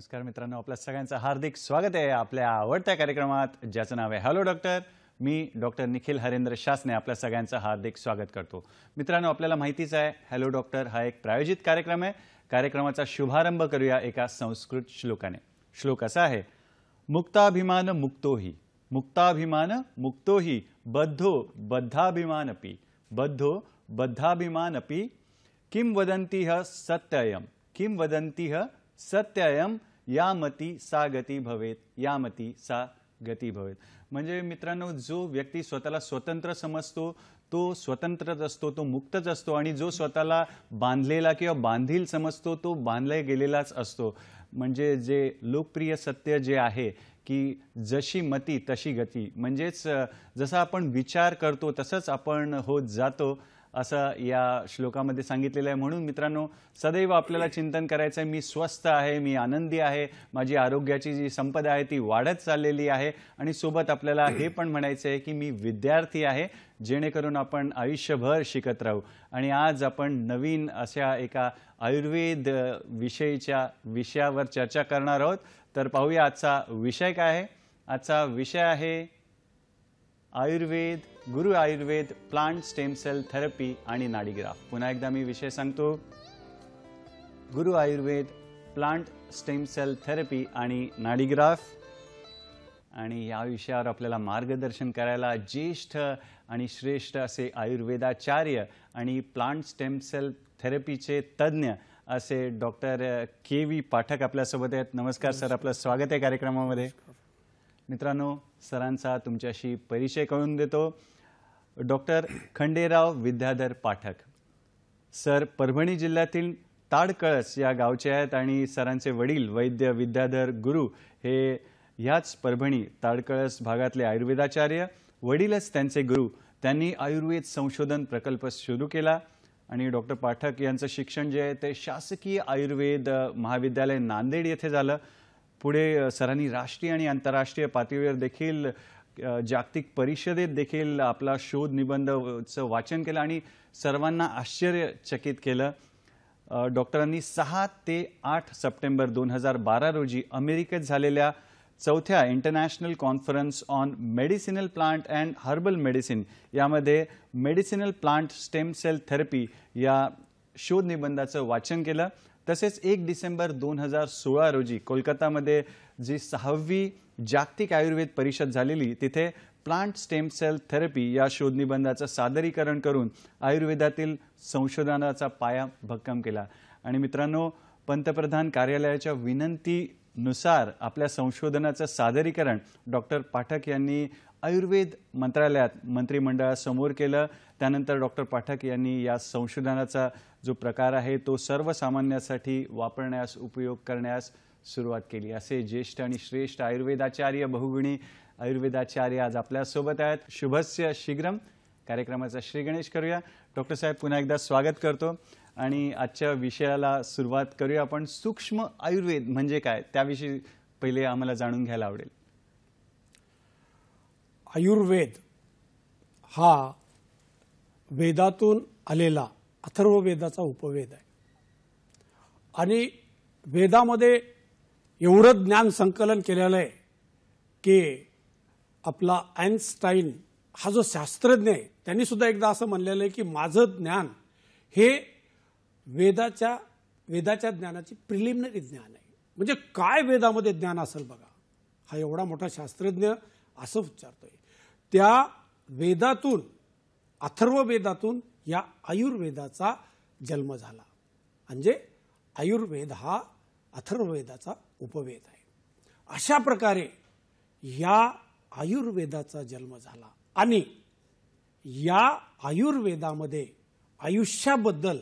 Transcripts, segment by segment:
नमस्कार मित्रांनो, आपल्या सगळ्यांचं हार्दिक स्वागत आहे आपल्या आवडत्या कार्यक्रमात ज्याचं नाव आहे हॅलो डॉक्टर। मी डॉक्टर निखिल हरेंद्र शासने आपल्या सगळ्यांचं हार्दिक स्वागत करतो। मित्रांनो, आपल्याला माहितीच आहे हॅलो डॉक्टर हा एक प्रायोजित कार्यक्रम आहे। कार्यक्रमाचा शुभारंभ करूया एका संस्कृत श्लोकाने। श्लोक असा आहे, मुक्ताभिमान मुक्तोहि, मुक्ताभिमान मुक्तोहि, बद्धो बद्धाभिमानपि, बद्धो बद्धाभिमानपि, किं वदन्तिह सत्ययम, किं वदन्तिह सत्ययम, यामती सा गती भवेत, यामती सा गती भवेत। म्हणजे मित्रांनो, जो व्यक्ती स्वतःला स्वतंत्र समजतो तो स्वतंत्रच असतो, तो मुक्तच असतो, आणि जो स्वतःला बांधलेला किंवा बांधील समजतो तो बांधले गेलेलाच असतो। म्हणजे जे लोकप्रिय सत्य जे आहे की जशी मती तशी गती, म्हणजेच जसा आपण विचार करतो तसंच आपण होत जातो असं या श्लोकामध्ये सांगितलेलं आहे। म्हणून मित्रांनो, सदैव आपल्याला चिंतन करायचं आहे, मी स्वस्थ आहे, मी आनंदी आहे, माझी आरोग्याची जी संपदा आहे ती वाढत चाललेली आहे, आणि सोबत आपल्याला हे पण म्हणायचं आहे की मी विद्यार्थी आहे, जेणेकरून आपण आयुष्यभर शिकत राहू। आणि आज आपण नवीन अशा एका आयुर्वेद विषयावर चर्चा करणार आहोत। तर पाहूया आजचा विषय काय आहे। आजचा विषय आहे Ayurveda, Guru Ayurveda, plant stem cell therapy आणि नाडीग्राफ। पुन्हा एकदा मी विषय सांगतो, Guru Ayurveda, plant stem cell therapy आणि नाडीग्राफ। आणि या विषयावर आपल्याला मार्गदर्शन करायला ज्येष्ठ आणि श्रेष्ठ असे आयुर्वेदाचार्य आणि प्लांट स्टेम सेल थेरपीचे तज्ञ असे डॉक्टर के.व्ही. पाठक आपल्यासोबत आहेत। नमस्कार सर, आपलं स्वागत आहे कार्यक्रमामध्ये। मित्रांनो, सरांचा तुमच्याशी परिचय करून देतो। डॉक्टर खंडेराव विद्याधर पाठक सर परभणी जिल्ह्यातील ताडकळस या गावचे आहेत, आणि सरांचे वडील वैद्य विद्याधर गुरु हे ह्याच परभणी ताडकळस भागातले आयुर्वेदाचार्य, वडीलच त्यांचे गुरु। त्यांनी आयुर्वेद संशोधन प्रकल्प सुरू केला, आणि डॉक्टर पाठक यांचं शिक्षण जे आहे ते शासकीय आयुर्वेद महाविद्यालय नांदेड येथे झालं। पुढे सरांनी राष्ट्रीय आणि आंतरराष्ट्रीय पातळीवर देखील जागतिक परिषदेत देखील आपला शोध निबंधचं वाचन केलं आणि सर्वांना आश्चर्यचकित केलं। डॉक्टरांनी 6 ते 8 सप्टेंबर 2012 रोजी अमेरिकेत झालेल्या 4थ्या international conference on medicinal plant and herbal medicine यामध्ये medicinal plant stem cell therapy या शोध निबंधाचं वाचन केलं। तसेच 1 डिसेंबर 2016 रोजी कोलकातामध्ये जी 6वी जागतिक आयुर्वेद परिषद झालेली तिथे प्लांट स्टेम सेल थेरपी या शोध निबंधाचं सादरीकरण करून आयुर्वेदातील संशोधनाचा पाया भक्कम केला। आणि मित्रांनो, पंतप्रधान कार्यालयाच्या विनंतीनुसार आपल्या संशोधनाचं सादरीकरण डॉक्टर पाठक यांनी आयुर्वेद मंत्रालयात मंत्रिमंडळासमोर केलं। त्यानंतर डॉक्टर पाठक यांनी या संशोधनाचा जो प्रकार आहे तो सर्वसामान्यांसाठी वापरण्यास उपयोग करण्यास सुरुवात केली। असे ज्येष्ठ आणि श्रेष्ठ आयुर्वेदाचार्य, बहुगुणी आयुर्वेदाचार्य आज आपल्यासोबत आहेत। शुभस्य शीघ्रम कार्यक्रमाचा श्री गणेश करूया। डॉक्टर साहेब, पुन्हा एकदा स्वागत करतो, आणि आजच्या विषयाला सुरुवात करूया आपण। सूक्ष्म आयुर्वेद म्हणजे काय त्याविषयी पहिले आम्हाला जाणून घ्यायला आवडेल। आयुर्वेद हा वेदातून आलेला अथर्ववेदाचा उपवेद आहे, आणि वेदामध्ये एवढं ज्ञान संकलन केलेलं आहे की आपला आइन्स्टाईन हा जो शास्त्रज्ञ आहे त्यांनी सुद्धा एकदा असं म्हणलेलं आहे की माझं ज्ञान हे वेदाच्या ज्ञानाची प्रिलिमिनरी ज्ञान आहे। म्हणजे काय वेदामध्ये ज्ञान असेल बघा, हा एवढा मोठा शास्त्रज्ञ असं विचारतोय। त्या वेदातून, अथर्ववेदातून या आयुर्वेदाचा जन्म झाला। म्हणजे आयुर्वेद हा अथर्ववेदाचा उपवेद आहे। अशा प्रकारे या आयुर्वेदाचा जन्म झाला, आणि या आयुर्वेदामध्ये आयुष्याबद्दल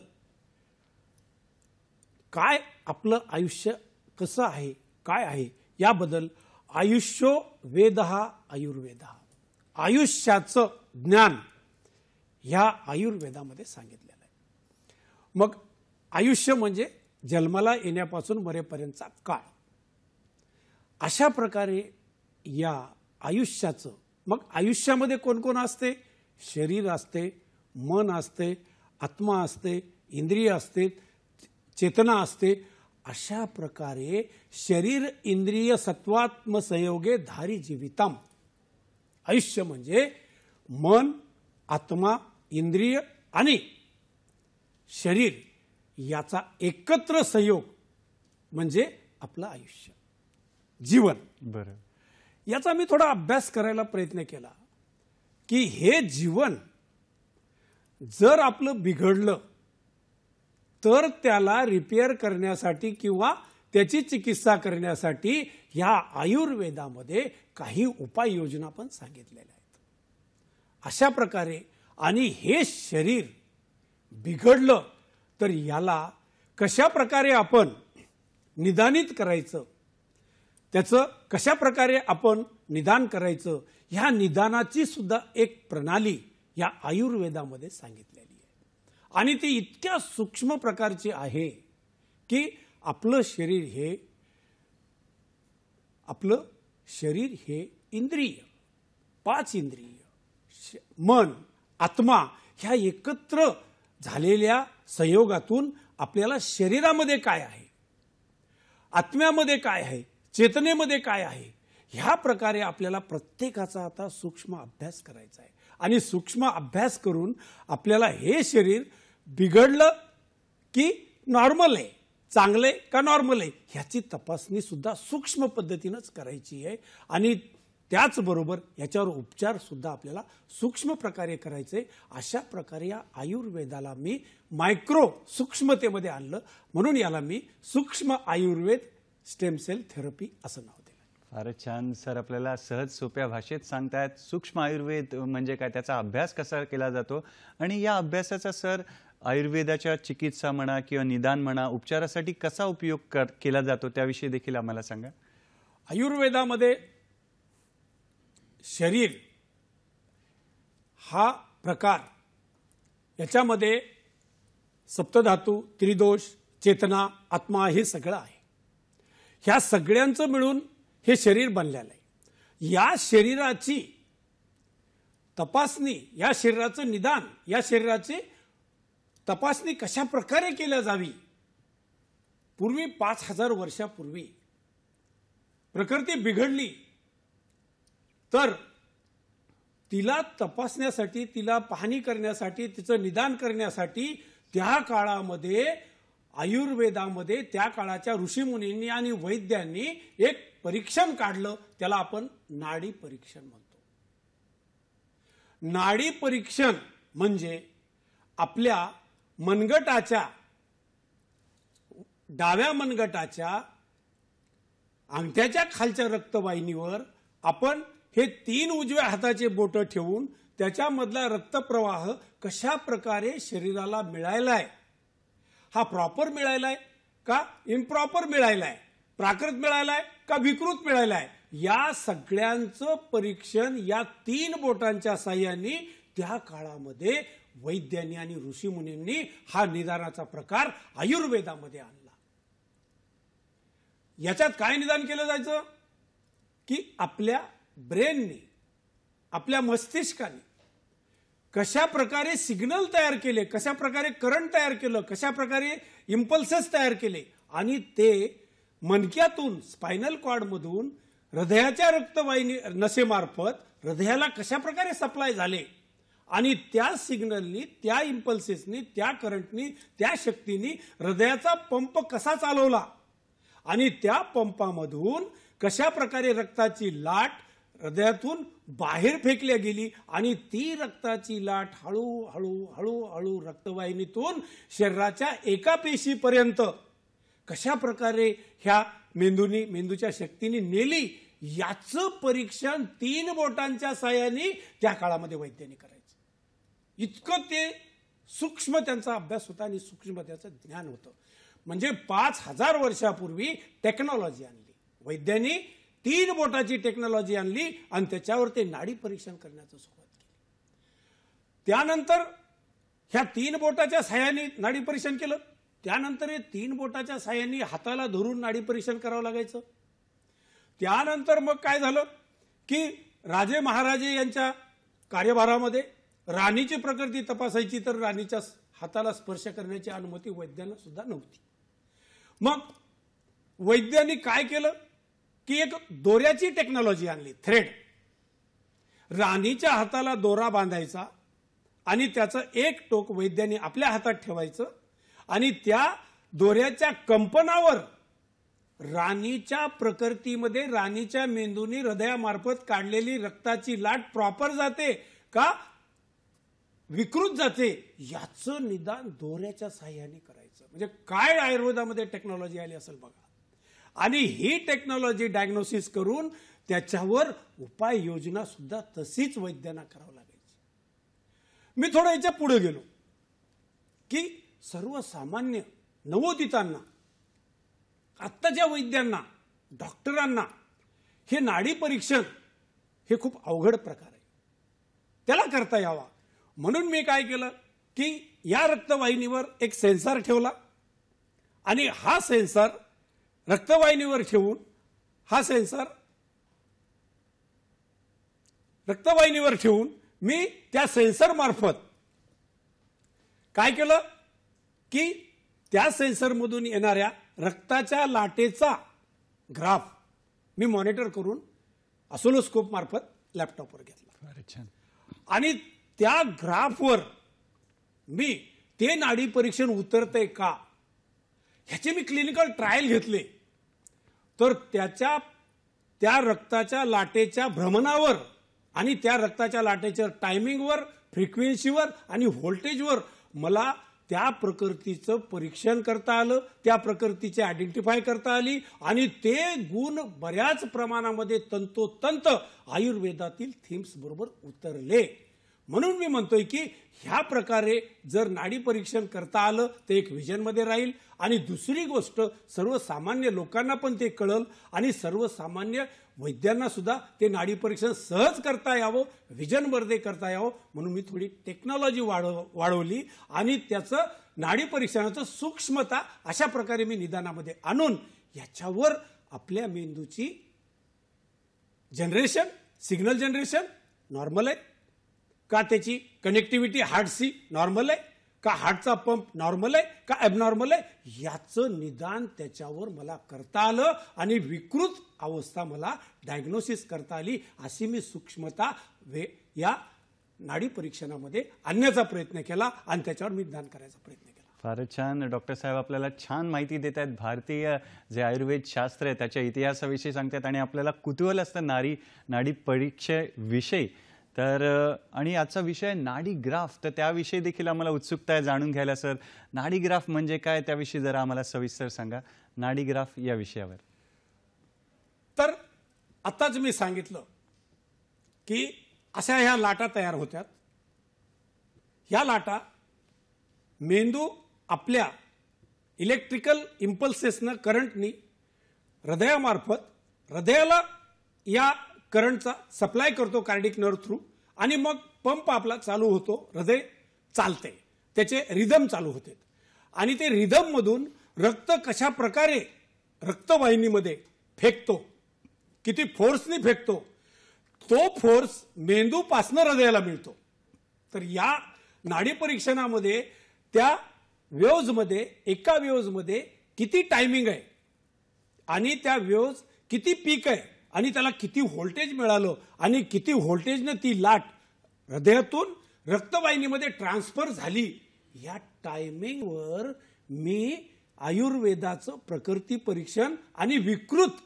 काय, आपलं आयुष्य कसं आहे, काय आहे याबद्दल आयुष्यो वेद हा आयुर्वेद, आयुष्याचं ज्ञान ह्या आयुर्वेदामध्ये सांगितलेलं आहे। मग आयुष्य म्हणजे जन्माला येण्यापासून मरेपर्यंतचा काळ। अशा प्रकारे या आयुष्याचं, मग आयुष्यामध्ये कोण कोण असते? शरीर असते, मन असते, आत्मा असते, इंद्रिय असते, चेतना असते, अशा प्रकारे शरीर इंद्रिय सत्वात्म संयोगे धारी जीवितम. आयुष्य म्हणजे मन, आत्मा, इंद्रिय आणि शरीर याचा एकत्र संयोग म्हणजे आपलं आयुष्य, जीवन. बरं. याचा मी थोडा अभ्यास करायला प्रयत्न केला की हे जीवन जर आपलं बिघडलं तर त्याला रिपेअर करण्यासाठी किंवा त्याची चिकित्सा करण्यासाठी या आयुर्वेदामध्ये काही उपाययोजना पण सांगितलेल्या आहेत. अशा प्रकारे आणि हे शरीर बिघडलं तर याला कशा प्रकारे आपण निदानित करायचं, त्याचं कशा प्रकारे आपण निदान करायचं, ह्या निदानाची सुद्धा एक प्रणाली या आयुर्वेदामध्ये सांगितलेली आहे. आणि ती इतक्या सूक्ष्म प्रकारची आहे की आपलं शरीर हे इंद्रिय, 5 इंद्रिय, मन, आत्मा ह्या एकत्र झालेल्या संयोगातून आपल्याला शरीरामध्ये काय आहे, आत्म्यामध्ये काय आहे, चेतनेमध्ये काय आहे, ह्या प्रकारे आपल्याला प्रत्येकाचा आता सूक्ष्म अभ्यास करायचा आहे. आणि सूक्ष्म अभ्यास करून आपल्याला हे शरीर बिघडलं की नॉर्मल आहे, चांगलं आहे का नॉर्मल आहे, ह्याची तपासणी सुद्धा सूक्ष्म पद्धतीनंच करायची आहे. आणि त्याचबरोबर याच्यावर उपचार सुद्धा आपल्याला सूक्ष्म प्रकारे करायचे. अशा प्रकारे या आयुर्वेदाला मी मायक्रो सूक्ष्मतेमध्ये आणलं, म्हणून याला मी सूक्ष्म आयुर्वेद स्टेम सेल थेरपी असं नाव दिलं. फारच छान सर, आपल्याला सहज सोप्या भाषेत सांगतायत सूक्ष्म आयुर्वेद म्हणजे काय, त्याचा अभ्यास कसा केला जातो आणि या अभ्यासाचा सर आयुर्वेदाच्या चिकित्सा म्हणा किंवा निदान म्हणा उपचारासाठी कसा उपयोग केला जातो त्याविषयी देखील आम्हाला सांगा. आयुर्वेदामध्ये शरीर हा प्रकार, याच्यामध्ये सप्तधातू, त्रिदोष, चेतना, आत्मा हे सगळं आहे. ह्या सगळ्यांचं मिळून हे शरीर बनलेलं आहे. या शरीराची तपासणी, या शरीराचं निदान, या शरीराची तपासणी कशा प्रकारे केल्या जावी. पूर्वी 5000 वर्षापूर्वी प्रकृती बिघडली तर तिला तपासण्यासाठी, तिला पाहणी करण्यासाठी, तिचं निदान करण्यासाठी त्या काळामध्ये आयुर्वेदामध्ये त्या काळाच्या ऋषीमुनींनी आणि वैद्यांनी एक परीक्षण काढलं. त्याला आपण नाडी परीक्षण म्हणतो. नाडी परीक्षण म्हणजे आपल्या मनगटाच्या, डाव्या मनगटाच्या अंगठ्याच्या खालच्या रक्तवाहिनीवर आपण हे 3 उजव्या हाताचे बोट ठेवून त्याच्यामधला रक्तप्रवाह कशा प्रकारे शरीराला मिळायलाय, हा प्रॉपर मिळायलाय का इम्प्रॉपर मिळायलाय, प्राकृत मिळायलाय का विकृत मिळायलाय, या सगळ्यांचं परीक्षण या 3 बोटांच्या साहाय्याने त्या काळामध्ये वैद्यांनी आणि ऋषीमुनींनी हा निदानाचा प्रकार आयुर्वेदामध्ये आणला. याच्यात काय निदान केलं जायचं की आपल्या ब्रेनने, आपल्या मस्तिष्काने कशा प्रकारे सिग्नल तयार केले, कशा प्रकारे करंट तयार केलं, कशा प्रकारे इम्पल्सेस तयार केले आणि ते मणक्यातून, स्पायनल कॉर्डमधून हृदयाच्या रक्तवाहिनी नसेमार्फत हृदयाला कशा प्रकारे सप्लाय झाले आणि त्या सिग्नलनी, त्या इम्पल्सेसनी, त्या करंटनी, त्या शक्तीनी हृदयाचा पंप कसा चालवला आणि त्या पंपामधून कशा प्रकारे रक्ताची लाट हृदयातून बाहेर फेकल्या गेली आणि ती रक्ताची लाट हळूहळू हळूहळू रक्तवाहिनीतून शरीराच्या एका पेशीपर्यंत कशा प्रकारे ह्या मेंदूच्या शक्तीने नेली, याचं परीक्षण 3 बोटांच्या साहाय्याने त्या काळामध्ये वैद्यांनी करायचं. इतकं ते सूक्ष्म त्यांचा अभ्यास होता आणि सूक्ष्म त्याचं ज्ञान होतं. म्हणजे 5000 वर्षापूर्वी टेक्नॉलॉजी आणली वैद्यांनी, 3 बोटाची टेक्नॉलॉजी आणली आणि त्याच्यावर ते नाडी परीक्षण करण्याचं सुरुवात केली. त्यानंतर ह्या 3 बोटाच्या साहाय्याने नाडी परीक्षण केलं. त्यानंतर हे 3 बोटाच्या साहाय्याने हाताला धरून नाडी परीक्षण करावं लागायचं. त्यानंतर मग काय झालं की राजे महाराजे यांच्या कार्यभारामध्ये राणीची प्रकृती तपासायची तर राणीच्या हाताला स्पर्श करण्याची अनुमती वैद्यांना सुद्धा नव्हती. मग वैद्यांनी काय केलं की एक दोऱ्याची टेक्नॉलॉजी आणली, थ्रेड. राणीच्या हाताला दोरा बांधायचा आणि त्याचं एक टोक वैद्यांनी आपल्या हातात ठेवायचं आणि त्या दोऱ्याच्या कंपनावर राणीच्या प्रकृतीमध्ये राणीच्या मेंदूनी हृदयामार्फत काढलेली रक्ताची लाट प्रॉपर जाते का विकृत जाते याचं निदान दोऱ्याच्या साह्याने करायचं. म्हणजे काय आयुर्वेदामध्ये टेक्नॉलॉजी आली असेल बघा. आणि ही टेक्नॉलॉजी डायग्नोसिस करून त्याच्यावर उपाययोजना सुद्धा तशीच वैद्यांना करावं लागायची. मी थोडं याच्या पुढे गेलो की सर्वसामान्य नवोदितांना, आत्ताच्या वैद्यांना, डॉक्टरांना हे नाडी परीक्षण हे खूप अवघड प्रकार आहे, त्याला करता यावा म्हणून मी काय केलं की या रक्तवाहिनीवर एक सेन्सर ठेवला आणि हा सेन्सर रक्तवाहिनीवर ठेवून मी त्या सेन्सर मार्फत काय केलं की त्या सेन्सरमधून येणाऱ्या रक्ताच्या लाटेचा ग्राफ मी मॉनिटर करून ऑसिलोस्कोप मार्फत लॅपटॉपवर घेतला आणि त्या ग्राफवर मी ते नाडी परीक्षण उतरतंय का ह्याचे मी क्लिनिकल ट्रायल घेतले. तर त्या रक्ताच्या लाटेच्या भ्रमणावर आणि त्या रक्ताच्या लाटेच्या टायमिंगवर, फ्रिक्वेन्सीवर आणि व्होल्टेजवर मला त्या प्रकृतीचं परीक्षण करता आलं, त्या प्रकृतीचे आयडेंटिफाय करता आली आणि ते गुण बऱ्याच प्रमाणामध्ये तंतोतंत आयुर्वेदातील थीम्स बरोबर उतरले. म्हणून मी म्हणतोय की ह्या प्रकारे जर नाडी परीक्षण करता आलं ते एक व्हिजनमध्ये राहील आणि दुसरी गोष्ट सर्वसामान्य लोकांना पण ते कळल आणि सर्वसामान्य वैद्यांना सुद्धा ते नाडी परीक्षण सहज करता यावं, व्हिजनमध्ये करता यावं म्हणून मी थोडी टेक्नॉलॉजी वाढवली आणि त्याचं नाडी परीक्षणाचं सूक्ष्मता अशा प्रकारे मी निदानामध्ये आणून याच्यावर आपल्या मेंदूची जनरेशन, सिग्नल जनरेशन नॉर्मल आहे का, त्याची कनेक्टिव्हिटी हार्टशी नॉर्मल आहे का, हार्टचा पंप नॉर्मल आहे का ॲबनॉर्मल आहे, याचं निदान त्याच्यावर मला करता आलं आणि विकृत अवस्था मला डायग्नोसिस करता आली. अशी मी सूक्ष्मता या नाडी परीक्षणामध्ये आणण्याचा प्रयत्न केला आणि त्याच्यावर मी निदान करायचा प्रयत्न केला. फारच छान डॉक्टर साहेब, आपल्याला छान माहिती देत आहेत. भारतीय जे आयुर्वेद शास्त्र आहे त्याच्या इतिहासाविषयी सांगतात आणि आपल्याला कुतूहल असतं नाडी परीक्षेविषयी. तर आणि आजचा विषय नाडी ग्राफ, तर त्याविषयी देखील आम्हाला उत्सुकता आहे जाणून घ्यायला. सर, नाडी ग्राफ म्हणजे काय त्याविषयी जरा आम्हाला सविस्तर सांगा, नाडी ग्राफ या विषयावर. तर आताच मी सांगितलं की अशा ह्या लाटा तयार होत्यात. ह्या लाटा मेंदू आपल्या इलेक्ट्रिकल इम्पल्सेसनं, करंटनी हृदयाला या करंटचा सप्लाय करतो कार्डिक नर्व थ्रू आणि मग पंप आपला चालू होतो, हृदय चालते, त्याचे रिदम चालू होते आणि ते रिदम मधून रक्त कशा प्रकारे रक्तवाहिनीमध्ये फेकतो, किती फोर्सने फेकतो, तो फोर्स मेंदूपासनं हृदयाला मिळतो. तर या नाडी परीक्षणामध्ये त्या वेव्हजमध्ये, एका वेव्हजमध्ये किती टायमिंग आहे आणि त्या वेव्हज किती पीक आहे आणि त्याला किती व्होल्टेज मिळालं आणि किती व्होल्टेजनं ती लाट हृदयातून रक्तवाहिनीमध्ये ट्रान्सफर झाली, या टायमिंगवर मी आयुर्वेदाचं प्रकृती परीक्षण आणि विकृत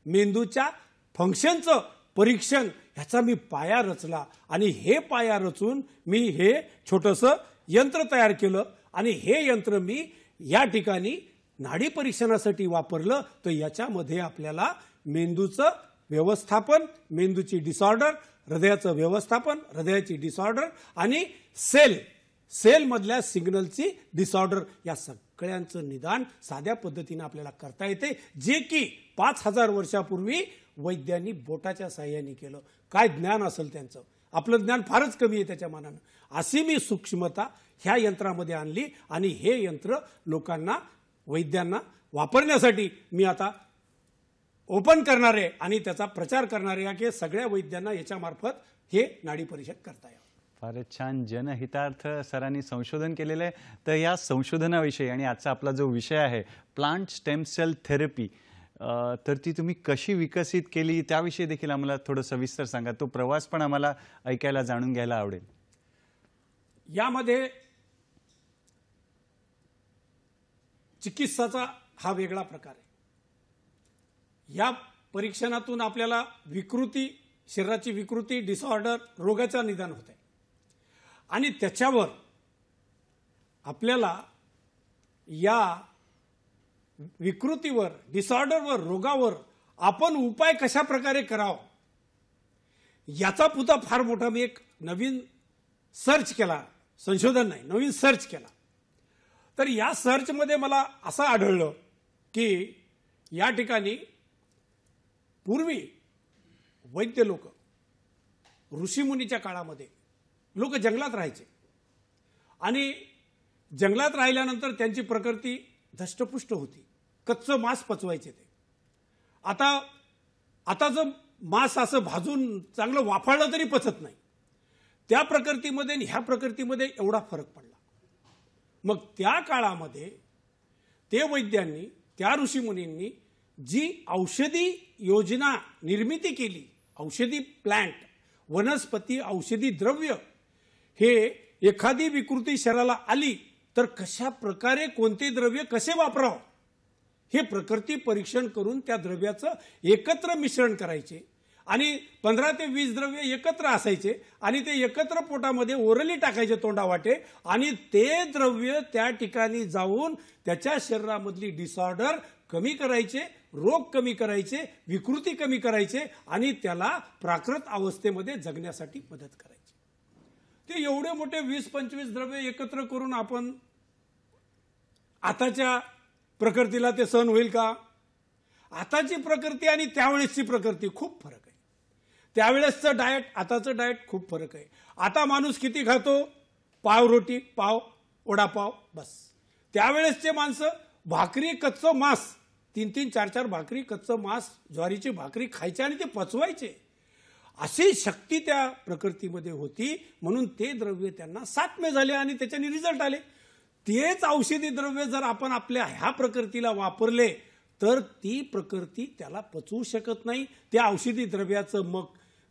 मेंदूच्या फंक्शनचं परीक्षण ह्याचा मी पाया रचला आणि हे पाया रचून मी हे छोटंसं यंत्र तयार केलं आणि हे यंत्र मी या ठिकाणी नाडी परीक्षणासाठी वापरलं. तर याच्यामध्ये आपल्याला मेंदूचं व्यवस्थापन, मेंदूची डिसऑर्डर, हृदयाचं व्यवस्थापन, हृदयाची डिसऑर्डर आणि सेलमधल्या सिग्नलची डिसऑर्डर या सगळ्यांचं निदान साध्या पद्धतीने आपल्याला करता येते, जे की 5000 वर्षापूर्वी वैद्यांनी बोटाच्या साह्याने केलं. काय ज्ञान असेल त्यांचं, आपलं ज्ञान फारच कमी आहे त्याच्या मानानं. अशी मी सूक्ष्मता ह्या यंत्रामध्ये आणली आणि हे यंत्र लोकांना, वैद्यांना वापरण्यासाठी मी आता ओपन करणार आहे आणि त्याचा प्रचार करणार आहे की सगळ्या वैद्यांना याच्या मार्फत हे नाडी परीक्षण करता यावं. फारच छान जनहितार्थ सरांनी संशोधन केलेलं आहे. तर या संशोधनाविषयी आणि आजचा आपला जो विषय आहे प्लांट स्टेम सेल थेरपी, तर ती तुम्ही कशी विकसित केली त्याविषयी देखील आम्हाला थोडं सविस्तर सांगा. तो प्रवास पण आम्हाला ऐकायला जाणून घ्यायला आवडेल. यामध्ये चिकित्साचा हा वेगळा प्रकार आहे. या परीक्षणातून आपल्याला विकृती, शरीराची विकृती, डिसऑर्डर, रोगाचं निदान होत आहे आणि त्याच्यावर आपल्याला या विकृतीवर, डिसऑर्डरवर, रोगावर आपण उपाय कशा प्रकारे करावा याचा पुता फार मोठा मी एक नवीन सर्च केला, संशोधन नाही, नवीन सर्च केला. तर या सर्चमध्ये मला असं आढळलं की या ठिकाणी पूर्वी वैद्य लोक, ऋषीमुनीच्या काळामध्ये लोक जंगलात राहायचे आणि जंगलात राहिल्यानंतर त्यांची प्रकृती धष्टपुष्ट होती. कच्चं मांस पचवायचे ते. आता जर मांस असं भाजून चांगलं वाफाळलं तरी पचत नाही. त्या प्रकृतीमध्ये आणि ह्या प्रकृतीमध्ये एवढा फरक पडला. मग त्या काळामध्ये ते वैद्यांनी, त्या ऋषीमुनींनी जी औषधी योजना निर्मिती केली, औषधी प्लांट, वनस्पती, औषधी द्रव्य, हे एखादी विकृती शरीराला आली तर कशा प्रकारे कोणते द्रव्य कसे वापरावं हे प्रकृती परीक्षण करून त्या द्रव्याचं एकत्र मिश्रण करायचे आणि 15 ते 20 द्रव्य एकत्र असायचे आणि ते एकत्र पोटामध्ये ओरली टाकायचे तोंडावाटे आणि ते द्रव्य त्या ठिकाणी जाऊन त्याच्या शरीरामधली डिसऑर्डर कमी करायचे, रोग कमी करायचे, विकृती कमी करायचे आणि त्याला प्राकृत अवस्थेमध्ये जगण्यासाठी मदत करायची. ते एवढे मोठे 20-25 द्रव्य एकत्र करून आपण आताच्या प्रकृतीला ते सहन होईल का? आताची प्रकृती आणि त्यावेळेसची प्रकृती खूप फरक आहे. त्यावेळेसचं डाएट, आताचं डाएट खूप फरक आहे. आता माणूस किती खातो? पाव रोटी, पाव वडापाव, बस. त्यावेळेसचे माणसं भाकरी, कच्चं मांस, 3-3, 4-4 भाकरी, कच्चं मांस, ज्वारीची भाकरी खायचे आणि ते पचवायचे. अशी शक्ती त्या प्रकृतीमध्ये होती म्हणून ते द्रव्य त्यांना सात्म्य झाले आणि त्याच्याने रिझल्ट आले. तेच औषधी द्रव्य जर आपण आपल्या ह्या प्रकृतीला वापरले तर ती प्रकृती त्याला पचवू शकत नाही. त्या औषधी द्रव्याचं मग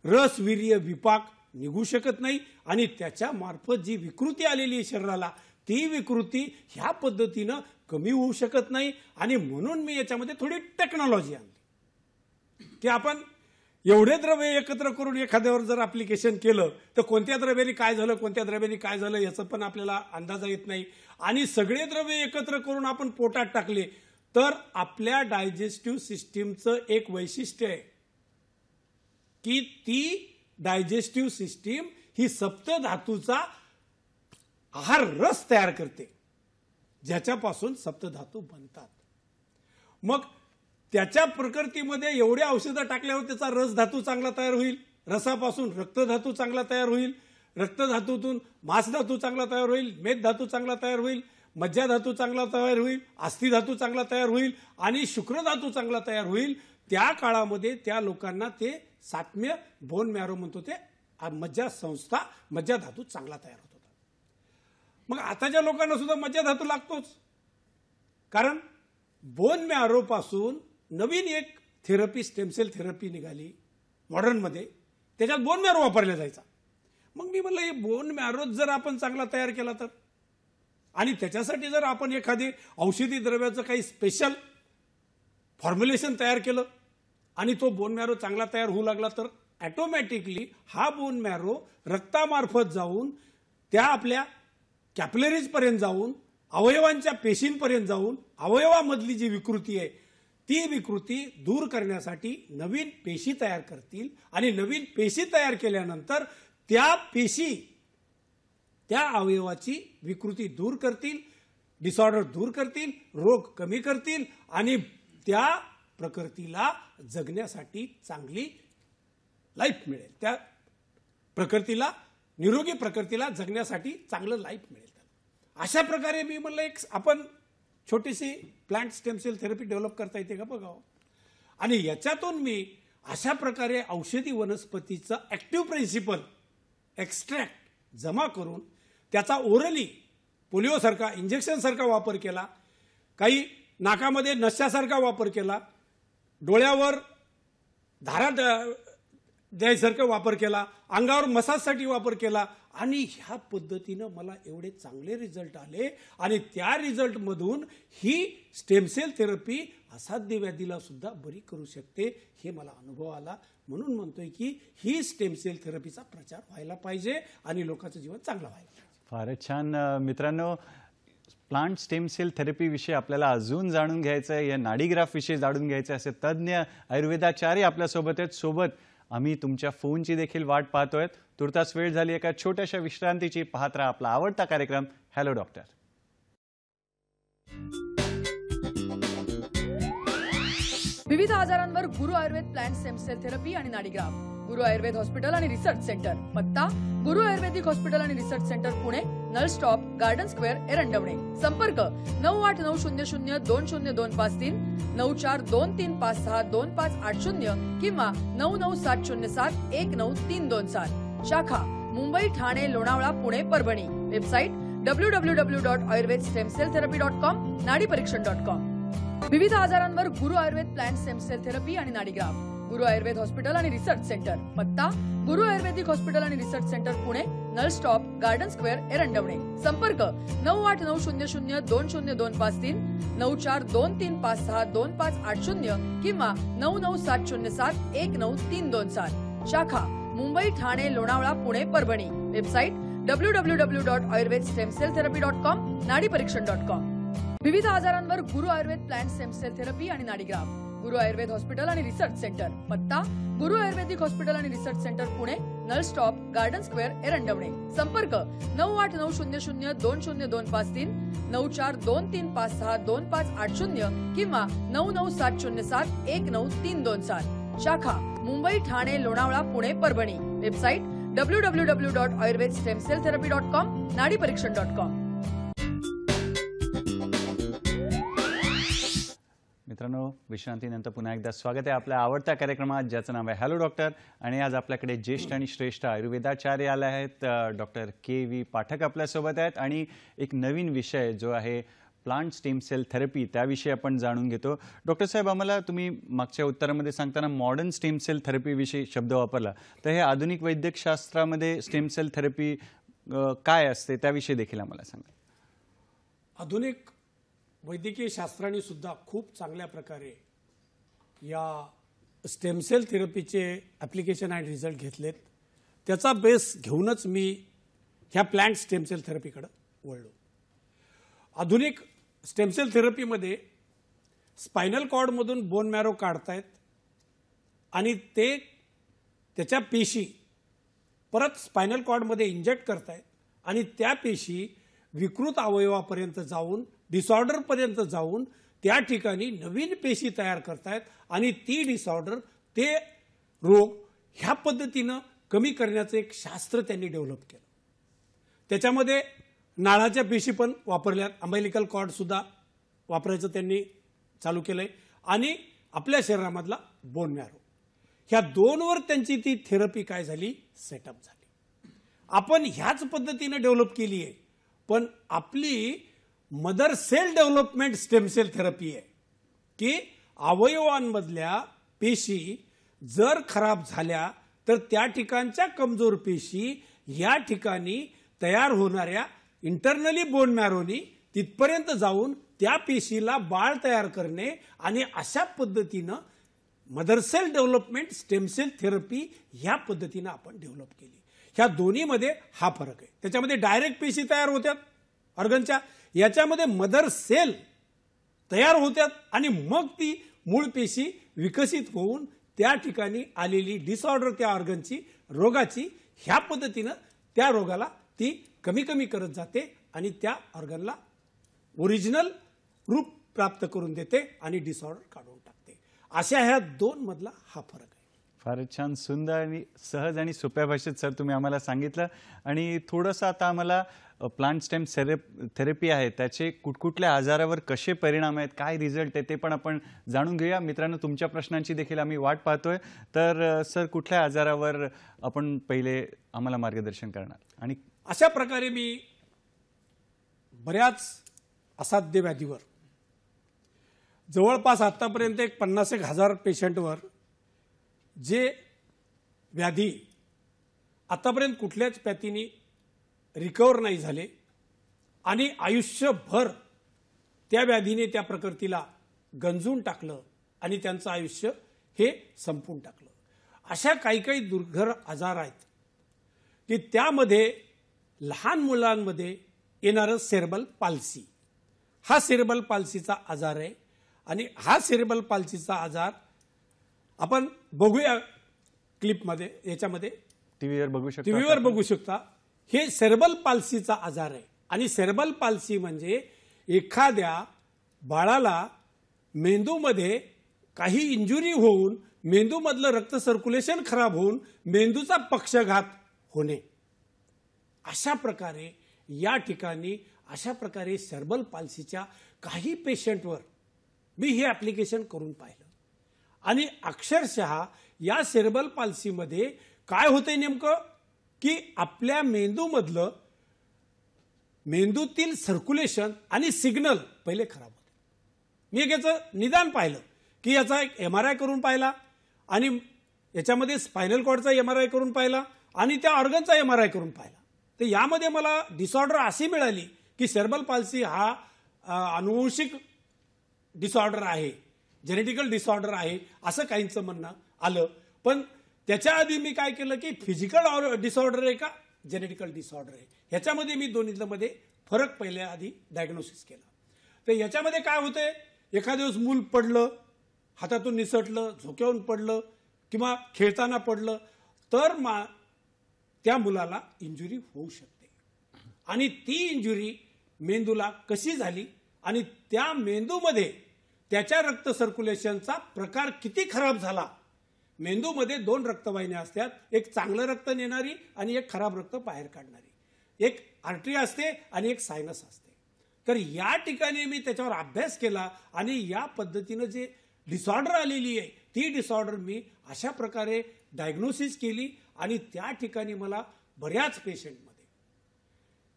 रस, वीर्य, विपाक निघू शकत नाही आणि त्याच्या मार्फत जी विकृती आलेली आहे शरीराला ती विकृती ह्या पद्धतीनं कमी होऊ शकत नाही. आणि म्हणून मी याच्यामध्ये थोडी टेक्नॉलॉजी आणली की आपण एवढे द्रव्य एकत्र करून एखाद्यावर जर ऍप्लिकेशन केलं तर कोणत्या द्रव्याने काय झालं, कोणत्या द्रव्याने काय झालं याचं पण आपल्याला अंदाजा येत नाही. आणि सगळे द्रव्य एकत्र करून आपण पोटात टाकले तर आपल्या डायजेस्टिव्ह सिस्टीमचं एक वैशिष्ट्य आहे की ती डायजेस्टिव्ह सिस्टीम ही सप्तधातूचा आहार रस तयार करते ज्याच्यापासून सप्तधातू बनतात. मग त्याच्या प्रकृतीमध्ये एवढे औषधं टाकल्यावर त्याचा रस धातू चांगला तयार होईल, रसापासून रक्तधातू चांगला तयार होईल, रक्तधातूतून मांसधातू चांगला तयार होईल, मेद धातू चांगला तयार होईल, मज्जा धातू चांगला तयार होईल, अस्थि धातू चांगला तयार होईल आणि शुक्र धातू चांगला तयार होईल. त्या काळामध्ये त्या लोकांना ते सात्म्य बोन मॅरो म्हणतो, ते मज्जा संस्था, मज्जा धातू चांगला तयार होत होता. मग आताच्या लोकांना सुद्धा मज्जा धातू लागतोच, कारण बोन मॅरो पासून नवीन एक थेरपी, स्टेमसेल थेरपी निघाली मॉडर्नमध्ये, त्याच्यात बोन मॅरो वापरला जायचा. मग मी म्हणलं हे बोन मॅरो जर आपण चांगला तयार केला तर, आणि त्याच्यासाठी जर आपण एखादी औषधी द्रव्याचं काही स्पेशल फॉर्म्युलेशन तयार केलं आणि तो बोन मॅरो चांगला तयार होऊ लागला तर ऑटोमॅटिकली हा बोन मॅरो रक्तामार्फत जाऊन त्या आपल्या कॅपिलरीजपर्यंत जाऊन अवयवांच्या पेशींपर्यंत जाऊन अवयवामधली जी विकृती आहे ती विकृती दूर करण्यासाठी नवीन पेशी तयार करतील आणि नवीन पेशी तयार केल्यानंतर त्या पेशी त्या अवयवाची विकृती दूर करतील, डिसऑर्डर दूर करतील, रोग कमी करतील आणि त्या प्रकृतीला जगण्यासाठी चांगली लाईफ मिळेल. त्या प्रकृतीला, निरोगी प्रकृतीला जगण्यासाठी चांगलं लाईफ मिळेल. अशा प्रकारे मी म्हणलं एक आपण छोटीशी प्लांट स्टेमसेल थेरपी डेव्हलप करता येते का बघावं. आणि याच्यातून मी अशा प्रकारे औषधी वनस्पतीचं ऍक्टिव्ह प्रिन्सिपल एक्स्ट्रॅक्ट जमा करून त्याचा ओरली पोलिओसारखा इंजेक्शनसारखा वापर केला, काही नाकामध्ये नश्यासारखा वापर केला, डोळ्यावर धारा द्यायसारखा वापर केला, अंगावर मसाजसाठी वापर केला आणि ह्या पद्धतीनं मला एवढे चांगले रिझल्ट आले आणि त्या रिझल्टमधून ही स्टेम सेल थेरपी असाध्य व्याधीला सुद्धा बरी करू शकते हे मला अनुभव आला. म्हणून म्हणतोय की ही स्टेम सेल थेरपीचा प्रचार व्हायला पाहिजे आणि लोकांचं जीवन चांगलं व्हायला पाहिजे. फारच छान. मित्रांनो, प्लांट स्टेम सेल थेरपी विषयी आपल्याला अजून जाणून घ्यायचं आहे, या नाडीग्राफ विषयी जाणून घ्यायचं असे तज्ज्ञ आयुर्वेदाचार्य आपल्यासोबत आहेत. सोबत आम्ही तुमच्या फोनची देखील वाट पाहतोय. तुर्तास वेळ झाली एका छोट्याशा विश्रांतीची. पाहत राहा आपला आवडता कार्यक्रम हॅलो डॉक्टर. विविध आजारांवर Guru Ayurveda plant stem cell therapy आणि नाडीग्राफ. गुरु आयुर्वेद हॉस्पिटल आणि रिसर्च सेंटर. पत्ता गुरु आयुर्वेदिक हॉस्पिटल आणि research centre, Pune, Nal stop, garden square, Erandwane. संपर्क 9890020253, 9423562580 किंवा 9970719327. शाखा मुंबई, ठाणे, लोणावळा, पुणे, परभणी. वेबसाईट www.ayurvedstemcelltherapy.com, नाडीपरीक्षण.com. विविध आजारांवर Guru Ayurveda plant stem cell therapy आणि नाडीग्राफ. गुरु आयुर्वेद हॉस्पिटल आणि रिसर्च सेंटर. पत्ता गुरु आयुर्वेदिक हॉस्पिटल आणि research centre, Pune, Nal stop, garden square, Erandwane. संपर्क 9890020253, 9423562580 किंवा 9970719327. शाखा मुंबई, ठाणे, लोणावळा, पुणे, परभणी. वेबसाईट www.ayurvedstemcelltherapy.com, नाडीपरीक्षण.com. विविध आजारांवर Guru Ayurveda plant stem cell therapy आणि नाडीग्राफ. गुरु आयुर्वेद हॉस्पिटल आणि रिसर्च सेंटर. पत्ता गुरु आयुर्वेदिक हॉस्पिटल आणि research centre, Pune, Nal stop, garden square, Erandwane. संपर्क 9890020253, 9423562580 किंवा 9970719327. शाखा मुंबई, ठाणे, लोणावळा, पुणे, परभणी. वेबसाईट www.ayurvedstemcelltherapy.com, नाडीपरीक्षण.com. मित्रांनो, विश्रांतीनंतर पुन्हा एकदा स्वागत आहे आपल्या आवडत्या कार्यक्रमात, ज्याचं नाव आहे हॅलो डॉक्टर. आणि आज आपल्याकडे ज्येष्ठ आणि श्रेष्ठ आयुर्वेदाचार्य आले आहेत. डॉक्टर के.व्ही. पाठक आपल्यासोबत आहेत आणि एक नवीन विषय जो आहे प्लांट स्टेम सेल थेरपी, त्याविषयी आपण जाणून घेतो. डॉक्टर साहेब, आम्हाला तुम्ही मागच्या उत्तरामध्ये सांगताना मॉडर्न स्टेम सेल थेरपीविषयी शब्द वापरला, तर हे आधुनिक वैद्यकशास्त्रामध्ये स्टेम सेल थेरपी काय असते त्याविषयी देखील आम्हाला सांगा. आधुनिक वैद्यकीय शास्त्राने सुद्धा खूप चांगल्या प्रकारे या स्टेम सेल थेरपीचे ॲप्लिकेशन आणि रिझल्ट घेतलेत. त्याचा बेस घेऊनच मी ह्या प्लांट स्टेम सेल थेरपीकडे वळलो. आधुनिक स्टेम सेल थेरपीमध्ये स्पायनल कॉर्डमधून बोन मॅरो काढतायत आणि ते त्याच्या पेशी परत स्पायनल कॉर्डमध्ये इंजेक्ट करतायत आणि त्या पेशी विकृत अवयवापर्यंत जाऊन, डिसऑर्डरपर्यंत जाऊन त्या ठिकाणी नवीन पेशी तयार करतायत आणि ती डिसऑर्डर, ते रोग ह्या पद्धतीनं कमी करण्याचं एक शास्त्र त्यांनी डेव्हलप केलं. त्याच्यामध्ये नाळाच्या पेशी पण वापरल्यात, अंबायलिकल कॉर्ड सुद्धा वापरायचं त्यांनी चालू केलंय आणि आपल्या शरीरामधला बोन मॅरो, ह्या दोनवर त्यांची ती थेरपी काय झाली, सेटअप झाली. आपण ह्याच पद्धतीनं डेव्हलप केली आहे, पण आपली mother cell development stem cell therapy आहे की अवयवांमधल्या पेशी जर खराब झाल्या तर त्या ठिकाणच्या कमजोर पेशी या ठिकाणी तयार होणाऱ्या इंटरनली बोन मॅरोनी तिथपर्यंत जाऊन त्या पेशीला बाळ तयार करणे आणि अशा पद्धतीनं mother cell development stem cell therapy ह्या पद्धतीनं आपण डेव्हलप केली. ह्या दोन्हीमध्ये हा फरक आहे. त्याच्यामध्ये डायरेक्ट पेशी तयार होत्यात ऑर्गनच्या, याच्यामध्ये मदर सेल तयार होत्यात आणि मग ती मूळ पेशी विकसित होऊन त्या ठिकाणी आलेली डिसऑर्डर, त्या ऑर्गनची, रोगाची, ह्या पद्धतीनं त्या रोगाला ती कमी कमी करत जाते आणि त्या ऑर्गनला ओरिजिनल रूप प्राप्त करून देते आणि डिसऑर्डर काढून टाकते. अशा ह्या दोन मधला हा फरक आहे. फारच छान, सुंदर आणि सहज आणि सोप्या भाषेत सर तुम्ही आम्हाला सांगितलं. आणि थोडंसं आता आम्हाला प्लांट स्टेम थेरपी आहे त्याचे कुठकुठल्या आजारावर कसे परिणाम आहेत, काय रिझल्ट आहे, ते पण आपण जाणून घेऊया. मित्रांनो, तुमच्या प्रश्नांची देखील आम्ही वाट पाहतोय. तर सर, कुठल्या आजारावर आपण पहिले आम्हाला मार्गदर्शन करणार? आणि अशा प्रकारे मी बऱ्याच असाध्य व्याधीवर जवळपास आतापर्यंत एक 50,000 पेशंटवर जे व्याधी आतापर्यंत कुठल्याच पॅथीने रिकवर नाही झाले आणि आयुष्यभर त्या व्याधीने त्या प्रकृतीला गंजून टाकलं आणि त्यांचं आयुष्य हे संपून टाकलं. अशा काही काही दुर्धर आजार आहेत की त्यामध्ये लहान मुलांमध्ये येणारं सेरेब्रल पाल्सी हा सेरेब्रल पाल्सीचा आजार आहे. आणि हा सेरेब्रल पाल्सीचा आजार आपण बघूया क्लिपमध्ये, याच्यामध्ये टीव्हीवर बघू शकता. हे सेरेब्रल पाल्सीचा आजार आहे. आणि सेरेब्रल पाल्सी म्हणजे एखाद्या बाळाला मेंदूमध्ये काही इंजुरी होऊन मेंदूमधलं रक्त सर्क्युलेशन खराब होऊन मेंदूचा पक्षघात होणे. अशा प्रकारे या ठिकाणी अशा प्रकारे सेरेब्रल पाल्सीच्या काही पेशंटवर मी हे ऍप्लिकेशन करून पाहिलं. आणि अक्षरशः या सेरेब्रल पाल्सीमध्ये काय होतंय नेमकं की आपल्या मेंदूतील सर्क्युलेशन आणि सिग्नल पहिले खराब होते. मी एक याचं निदान पाहिलं की याचा एक MRI करून पाहिला आणि याच्यामध्ये स्पायनल कॉर्डचा MRI करून पाहिला आणि त्या ऑर्गनचा MRI करून पाहिला. तर यामध्ये मला डिसऑर्डर अशी मिळाली की सेरेब्रल पाल्सी हा अनुवंशिक डिसऑर्डर आहे, जेनेटिकल डिसऑर्डर आहे असं काहींचं म्हणणं आलं. पण त्याच्या आधी मी काय केलं की फिजिकल डिसऑर्डर आहे का जेनेटिकल डिसऑर्डर आहे ह्याच्यामध्ये मी दोन्हीमध्ये फरक पहिल्या आधी डायग्नोसिस केला. तर याच्यामध्ये काय होतंय, एखाद्या दिवस मूल पडलं, हातातून निसटलं, झोक्यावरून पडलं किंवा खेळताना पडलं तर त्या मुलाला इंजुरी होऊ शकते. आणि ती इंजुरी मेंदूला कशी झाली आणि त्या मेंदूमध्ये त्याच्या रक्त सर्क्युलेशनचा प्रकार किती खराब झाला. मेंदूमध्ये 2 रक्तवाहिन्या असतात, एक चांगलं रक्त नेणारी आणि एक खराब रक्त बाहेर काढणारी. एक आर्टरी असते आणि एक सायनस असते. तर या ठिकाणी मी त्याच्यावर अभ्यास केला आणि या पद्धतीनं जे डिसऑर्डर आलेली आहे ती डिसऑर्डर मी अशा प्रकारे डायग्नोसिस केली. आणि त्या ठिकाणी मला बऱ्याच पेशंटमध्ये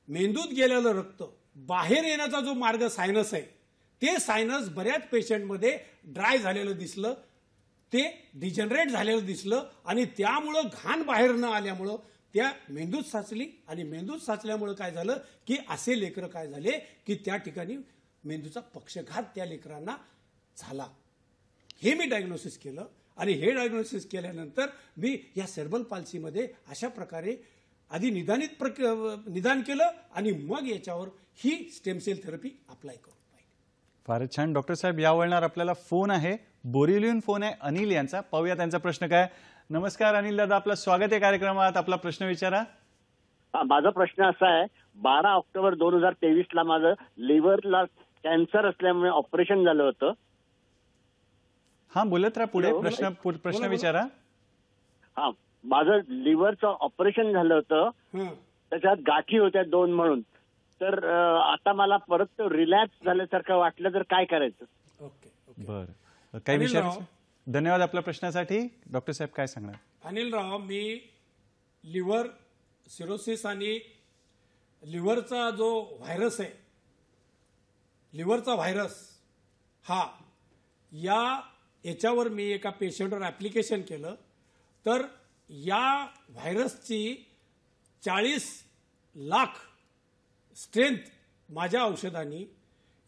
मेंदूत गेलेलं रक्त बाहेर येण्याचा जो मार्ग सायनस आहे ते सायनस बऱ्याच पेशंटमध्ये ड्राय झालेलं दिसलं, ते डिजनरेट झालेलं दिसलं आणि त्यामुळं घाण बाहेर न आल्यामुळं त्या मेंदूत साचली. आणि मेंदूत साचल्यामुळं काय झालं की असे लेकरं काय झाले की त्या ठिकाणी मेंदूचा पक्षघात त्या लेकरांना झाला. हे मी डायग्नोसिस केलं. आणि हे डायग्नोसिस केल्यानंतर मी या सेरेब्रल पाल्सीमध्ये अशा प्रकारे आधी निदान केलं आणि मग याच्यावर ही स्टेम सेल थेरपी अप्लाय करून पाहिली. फारच छान. डॉक्टर साहेब, या वळणावर आपल्याला फोन आहे, बोरिवलीहून फोन आहे अनिल यांचा. पाहूया त्यांचा प्रश्न काय. नमस्कार अनिल दादा, आपलं स्वागत आहे कार्यक्रमात. आपला प्रश्न विचारा. माझा प्रश्न असा आहे, 12 ऑक्टोबर 2023 माझं लिव्हरला कॅन्सर असल्यामुळे ऑपरेशन झालं होतं. हा, बोलत राहा पुढे. प्रश्न विचारा. हा, माझं लिव्हरचं ऑपरेशन झालं होतं, त्याच्यात गाठी होत्या 2 म्हणून. तर आता मला परत रिलॅक्स झाल्यासारखं वाटलं तर काय करायचं. बरं, काही विषय. धन्यवाद आपल्या प्रश्नासाठी. डॉक्टर साहेब काय सांगणार. अनिल राव, मी लिव्हर सिरोसिस आणि लिव्हरचा जो व्हायरस आहे, लिव्हरचा व्हायरस हा याच्यावर मी एका पेशंटवर ऍप्लिकेशन केलं. तर या व्हायरसची 40 लाख स्ट्रेंथ माझ्या औषधांनी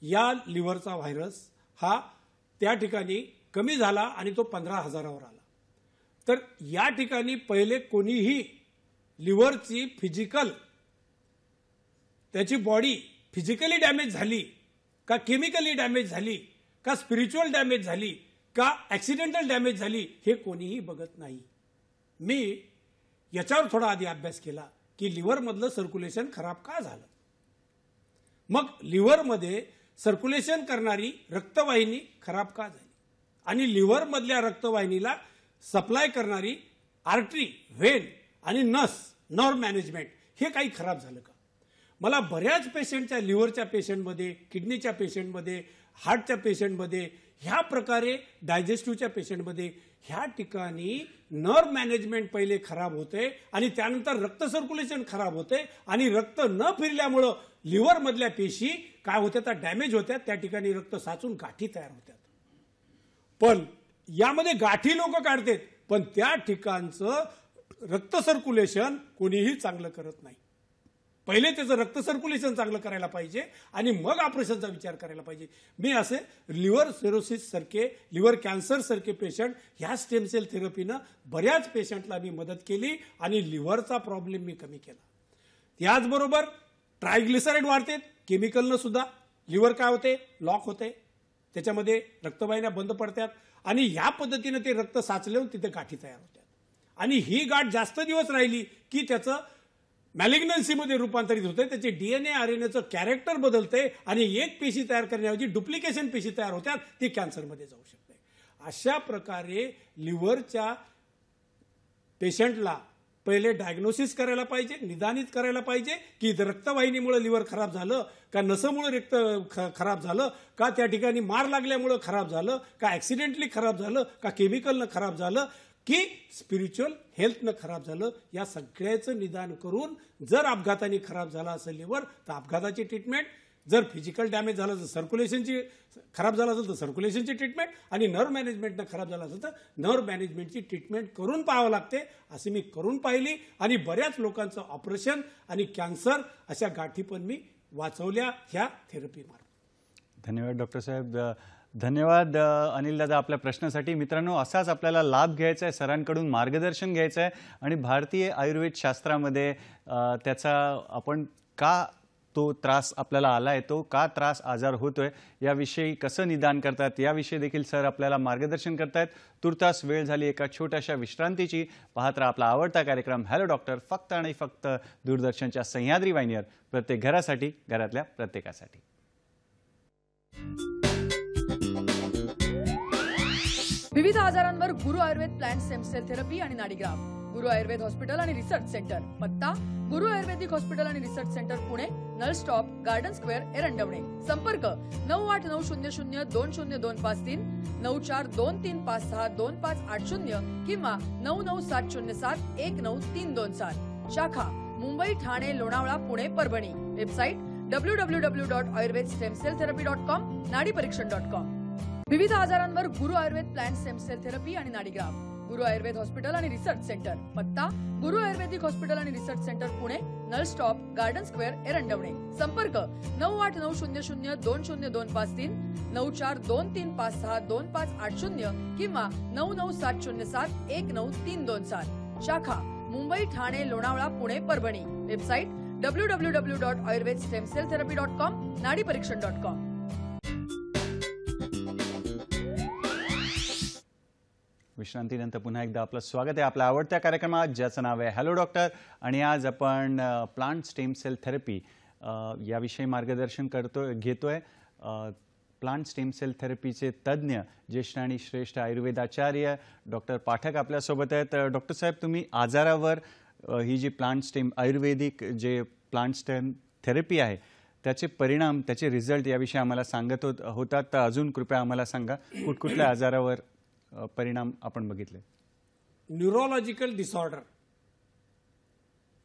या लिव्हरचा व्हायरस हा त्या ठिकाणी कमी झाला आणि तो 15,000वर आला. तर या ठिकाणी पहिले कोणीही लिव्हरची त्याची बॉडी फिजिकली डॅमेज झाली का केमिकली डॅमेज झाली का स्पिरिच्युअल डॅमेज झाली का ऍक्सिडेंटल डॅमेज झाली हे कोणीही बघत नाही. मी याच्यावर थोडा आधी अभ्यास केला की लिव्हरमधलं सर्क्युलेशन खराब का झालं. मग लिव्हरमध्ये सर्क्युलेशन करणारी रक्तवाहिनी खराब का झाली आणि लिव्हरमधल्या रक्तवाहिनीला सप्लाय करणारी आर्टरी, व्हेन आणि नर्व्ह मॅनेजमेंट हे काही खराब झालं का. मला बऱ्याच पेशंटच्या, लिव्हरच्या पेशंटमध्ये, किडनीच्या पेशंटमध्ये, हार्टच्या पेशंटमध्ये, ह्या प्रकारे डायजेस्टिव्हच्या पेशंटमध्ये ह्या ठिकाणी नर्व मॅनेजमेंट पहिले खराब होते आणि त्यानंतर रक्त सर्क्युलेशन खराब होते आणि रक्त न फिरल्यामुळं लिव्हर मधल्या पेशी काय होत्या, डॅमेज होत्या, त्या ठिकाणी रक्त साचून गाठी तयार होत्या. पण यामध्ये गाठी लोक काढतात, पण त्या ठिकाणचं रक्त सर्क्युलेशन कोणीही चांगलं करत नाही. पहिले त्याचं रक्त सर्क्युलेशन चांगलं करायला पाहिजे आणि मग ऑपरेशनचा विचार करायला पाहिजे. मी असे लिव्हर सिरोसिस सारखे, लिव्हर कॅन्सर सारखे पेशंट ह्या स्टेम सेल थेरपीनं बऱ्याच पेशंटला मी मदत केली आणि लिव्हरचा प्रॉब्लेम मी कमी केला. याचबरोबर ट्रायग्लिसराईड वाढते, केमिकलनं सुद्धा लिव्हर काय होते, लॉक होते, त्याच्यामध्ये रक्तवाहिन्या बंद पडतात आणि ह्या पद्धतीने ते रक्त साचल्यावर तिथे गाठी तयार होतात आणि ही गाठ जास्त दिवस राहिली की त्याचं मॅलिग्नन्सीमध्ये रूपांतरित होते, त्याचे डीएनए आरएनएचं कॅरेक्टर बदलते आणि एक पेशी तयार करण्याऐवजी डुप्लिकेशन पेशी तयार होतात, ती कॅन्सरमध्ये जाऊ शकते. अशा प्रकारे लिव्हरच्या पेशंटला पहिले डायग्नोसिस करायला पाहिजे, निदानित करायला पाहिजे की रक्तवाहिनीमुळे लिव्हर खराब झालं का, नसमुळे रक्त खराब झालं का, त्या ठिकाणी मार लागल्यामुळे खराब झालं का, ऍक्सिडेंटली खराब झालं का, केमिकलनं खराब झालं की स्पिरिच्युअल हेल्थनं खराब झालं. या सगळ्याचं निदान करून जर अपघाताने खराब झाला असेल लिव्हर तर अपघाताची ट्रीटमेंट, जर फिजिकल डॅमेज झालं तर सर्क्युलेशनची खराब झाला असेल तर सर्क्युलेशनची ट्रीटमेंट आणि नर्व मॅनेजमेंटनं खराब झाला असेल तर नर्व मॅनेजमेंटची ट्रीटमेंट करून पाहावं लागते. असे मी करून पाहिली आणि बऱ्याच लोकांचं ऑपरेशन आणि कॅन्सर अशा गाठी पण मी वाचवल्या ह्या थेरपीमार्फत. धन्यवाद डॉक्टर साहेब. धन्यवाद अनिल दादा आपल्या प्रश्नासाठी. मित्रांनो, असाच आपल्याला लाभ घ्यायचा आहे, सरांकडून मार्गदर्शन घ्यायचं आहे आणि भारतीय आयुर्वेद शास्त्रामध्ये त्याचा आपण का तो त्रास आपल्याला आलाय, तो का त्रास आजार होतोय, याविषयी कसं निदान करतात याविषयी देखील सर आपल्याला मार्गदर्शन करतायत. तुर्तास वेळ झाली एका छोट्याशा विश्रांतीची. पाहत राहा आपला आवडता कार्यक्रम हॅलो डॉक्टर, फक्त आणि फक्त दूरदर्शनच्या सह्याद्री वाहिनीवर, प्रत्येक घरासाठी, घरातल्या प्रत्येकासाठी. विविध आजारांवर Guru Ayurveda plant stem cell therapy आणि नाडीग्राफ. गुरु आयुर्वेद हॉस्पिटल आणि रिसर्च सेंटर. पत्ता गुरु आयुर्वेदिक हॉस्पिटल आणि research centre Pune, Nal stop, garden square, Erandwane. संपर्क 9890020253, 9423562580 किंवा 9970719327. शाखा मुंबई, ठाणे, लोणावळा, पुणे, परभणी. वेबसाईट www.ayurvedstemcelltherapy.com, नाडीपरीक्षण.com. विविध आजारांवर Guru Ayurveda plant stem cell therapy आणि नाडीग्राफ. गुरु आयुर्वेद हॉस्पिटल आणि रिसर्च सेंटर. पत्ता गुरु आयुर्वेदिक हॉस्पिटल आणि research centre Pune, Nal stop, garden square, Erandwane. संपर्क 9890020253, 9423562580 किंवा 9970719327. शाखा मुंबई, ठाणे, लोणावळा, पुणे, परभणी. वेबसाईट www.ayurvedstemcelltherapy.com, नाडीपरीक्षण.com. विश्रांतीनंतर पुन्हा एकदा आपलं स्वागत आहे आपल्या आवडत्या कार्यक्रमात, ज्याचं नाव आहे हॅलो डॉक्टर. आणि आज आपण प्लांट स्टेम सेल थेरपी याविषयी मार्गदर्शन घेतोय. प्लांट स्टेम सेल थेरपीचे तज्ज्ञ, ज्येष्ठ आणि श्रेष्ठ आयुर्वेदाचार्य डॉक्टर पाठक आपल्यासोबत आहेत. डॉक्टर साहेब, तुम्ही आजारावर ही जी आयुर्वेदिक जे प्लांट स्टेम थेरपी आहे त्याचे परिणाम, त्याचे रिझल्ट याविषयी आम्हाला सांगत होतात. तर अजून कृपया आम्हाला सांगा, कुठकुठल्या आजारावर परिणाम आपण बघितले? Neurological disorder,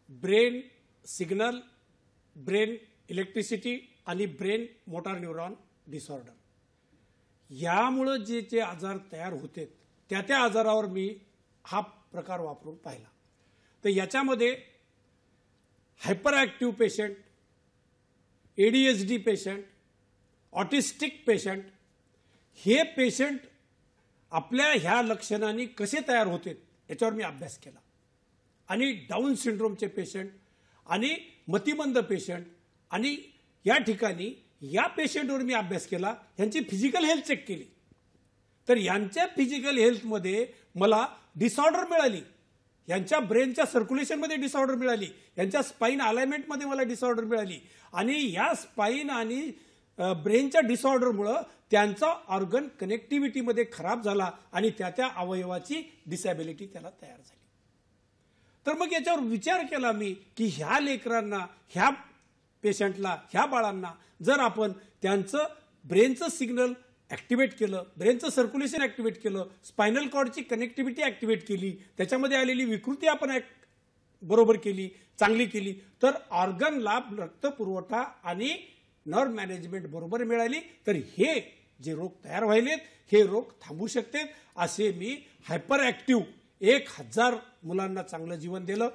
brain signal, brain electricity आणि ब्रेन मोटार न्यूरॉन डिसऑर्डर, यामुळे जे जे आजार तयार होते त्या आजारावर मी हा प्रकार वापरून पाहिला. तर याच्यामध्ये hyper active patient, ADHD patient, autistic patient, हे पेशंट आपल्या ह्या लक्षणांनी कसे तयार होते याच्यावर मी अभ्यास केला. आणि डाऊन सिंड्रोमचे पेशंट आणि मतिमंद पेशंट आणि या ठिकाणी या पेशंटवर मी अभ्यास केला, यांची फिजिकल हेल्थ चेक केली. तर यांच्या फिजिकल हेल्थमध्ये मला डिसऑर्डर मिळाली, यांच्या ब्रेनच्या सर्क्युलेशनमध्ये डिसऑर्डर मिळाली, यांच्या स्पाईन अलाइनमेंटमध्ये मला डिसऑर्डर मिळाली आणि या स्पाईन आणि ब्रेनच्या डिसऑर्डरमुळं त्यांचा ऑर्गन कनेक्टिव्हिटीमध्ये खराब झाला आणि त्या अवयवाची डिसॅबिलिटी त्याला तयार झाली. तर मग याच्यावर विचार केला मी की ह्या लेकरांना, ह्या पेशंटला, ह्या बाळांना जर आपण त्यांचं ब्रेनचं सिग्नल ॲक्टिवेट केलं, ब्रेनचं सर्क्युलेशन ॲक्टिवेट केलं, स्पायनल कॉर्डची कनेक्टिव्हिटी ॲक्टिवेट केली, त्याच्यामध्ये आलेली विकृती आपण बरोबर केली, चांगली केली, तर ऑर्गनला रक्तपुरवठा आणि नर्व मॅनेजमेंट बरोबर मिळाली, तर हे जे रोग तयार व्हायलेत हे रोग थांबू शकतात. असे मी हायपर ॲक्टिव्ह 1000 मुलांना चांगलं जीवन दिलं.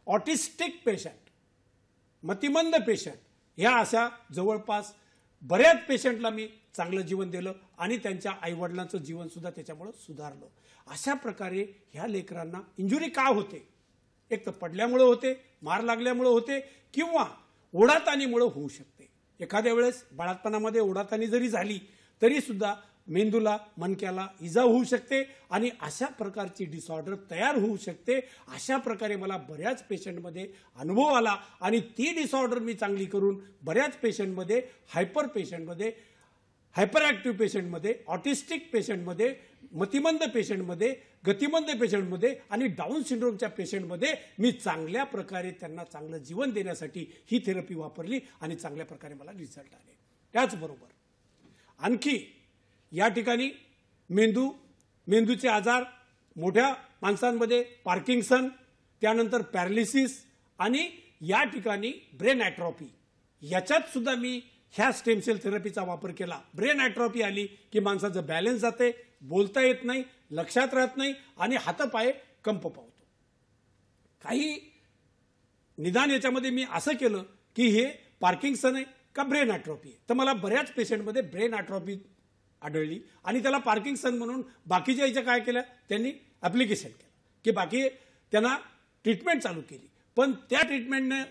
ऑटिस्टिक पेशंट, मतिमंद पेशंट, ह्या अशा जवळपास बऱ्याच पेशंटला मी चांगलं जीवन दिलं आणि त्यांच्या आईवडिलांचं जीवन सुद्धा त्याच्यामुळे सुधारलं. अशा प्रकारे ह्या लेकरांना इंजुरी का होते? एक तर पडल्यामुळे होते, मार लागल्यामुळे होते, किंवा ओढाताणीमुळे होऊ शकते. एखाद्या वेळेस बाळातपणामध्ये ओढाताणी जरी झाली तरी सुद्धा मेंदूला, मणक्याला इजा होऊ शकते आणि अशा प्रकारची डिसऑर्डर तयार होऊ शकते. अशा प्रकारे मला बऱ्याच पेशंटमध्ये अनुभव आला आणि ती डिसऑर्डर मी चांगली करून बऱ्याच पेशंटमध्ये, हायपर ॲक्टिव्ह पेशंटमध्ये, ऑटिस्टिक पेशंटमध्ये, मतिमंद पेशंटमध्ये, गतिमंद पेशंटमध्ये आणि डाऊन सिंड्रोमच्या पेशंटमध्ये मी चांगल्या प्रकारे त्यांना चांगलं जीवन देण्यासाठी ही थेरपी वापरली आणि चांगल्या प्रकारे मला रिझल्ट आले. त्याचबरोबर आणखी या ठिकाणी मेंदूचे आजार, मोठ्या माणसांमध्ये पार्किन्सन, त्यानंतर पॅरालिसिस आणि या ठिकाणी ब्रेन ॲट्रॉफी, याच्यात सुद्धा मी ह्या स्टेम सेल थेरपीचा वापर केला. ब्रेन ॲट्रॉफी आली की माणसाचं बॅलन्स जाते, बोलता येत नाही, लक्षात राहत नाही आणि हातपाय कंप पावतो. काही निदान याच्यामध्ये मी असं केलं की हे पार्किन्सन आहे का ब्रेन ॲट्रॉफी आहे, तर मला बऱ्याच पेशंटमध्ये ब्रेन ॲट्रॉफी आढळली आणि त्याला पार्किन्सन म्हणून बाकीच्या याच्या काय केलं, त्यांनी ॲप्लिकेशन केलं की बाकी त्यांना ट्रीटमेंट चालू केली. पण त्या ट्रीटमेंटने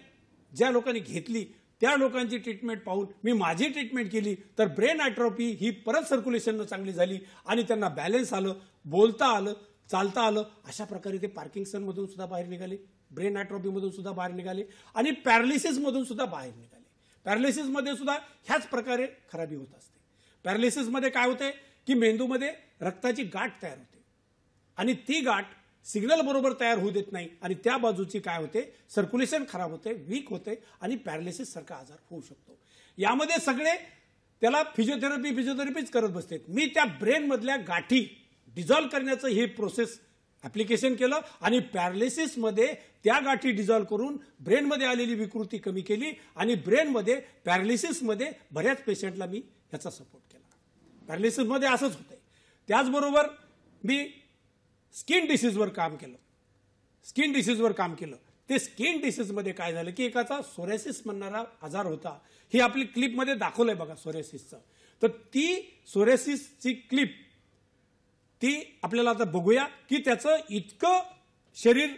ज्या लोकांनी घेतली त्या लोकांची ट्रीटमेंट पाहून मी माझी ट्रीटमेंट केली, तर ब्रेन ॲट्रॉफी ही परत सर्क्युलेशननं चांगली झाली आणि त्यांना बॅलन्स आलं, बोलता आलं, चालता आलं. अशा प्रकारे ते पार्किन्सनमधून सुद्धा बाहेर निघाले, ब्रेन ॲट्रॉफीमधून सुद्धा बाहेर निघाले आणि पॅरालिसिसमधून सुद्धा बाहेर निघाले. पॅरालिसिसमध्ये सुद्धा ह्याच प्रकारे खराबी होत असते. पॅरालिसिसमध्ये काय होते की मेंदूमध्ये रक्ताची गाठ तयार होते आणि ती गाठ सिग्नल बरोबर तयार होऊ देत नाही आणि त्या बाजूची काय होते, सर्क्युलेशन खराब होते, वीक होते आणि पॅरालिसिस सारखा आजार होऊ शकतो. यामध्ये सगळे त्याला फिजिओथेरपीच करत बसते. मी त्या ब्रेनमधल्या गाठी डिझॉल्व्ह करण्याचं हे प्रोसेस ॲप्लिकेशन केलं आणि पॅरालिसिसमध्ये त्या गाठी डिझॉल्व्ह करून ब्रेनमध्ये आलेली विकृती कमी केली आणि ब्रेनमध्ये पॅरालिसिसमध्ये बऱ्याच पेशंटला मी ह्याचा सपोर्ट केला. पॅरालिसिसमध्ये असंच होतंय. त्याचबरोबर मी स्किन डिसीजवर काम केलं. ते स्किन डिसीजमध्ये काय झालं की एकाचा सोरेसिस म्हणणारा आजार होता. ही आपली क्लिपमध्ये दाखवलंय बघा सोरेसिसचं. तर ती सोरेसिसची क्लिप ती आपल्याला आता बघूया की त्याचं इतकं शरीर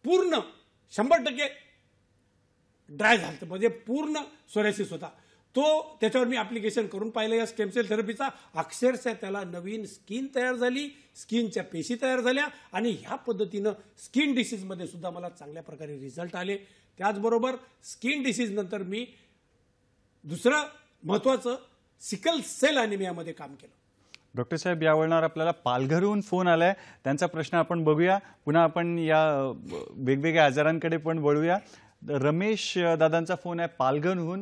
पूर्ण 100% ड्राय झालं, म्हणजे पूर्ण सोरेसिस होता तो. त्याच्यावर मी ॲप्लिकेशन करून पाहिलं या स्टेम सेल थेरपीचा. अक्षरशः त्याला नवीन स्किन तयार झाली, स्किनच्या पेशी तयार झाल्या आणि ह्या पद्धतीनं स्किन डिसीजमध्ये सुद्धा मला चांगल्या प्रकारे रिझल्ट आले. त्याचबरोबर स्किन डिसीज नंतर मी दुसरं महत्त्वाचं सिकल सेल ॲनिमियामध्ये काम केलं. डॉक्टर साहेब, यावरणार आपल्याला पालघरहून फोन आलाय, त्यांचा प्रश्न आपण बघूया. पुन्हा आपण या वेगवेगळ्या आजारांकडे पण वळूया. रमेश दादांचा फोन आहे पालघरहून.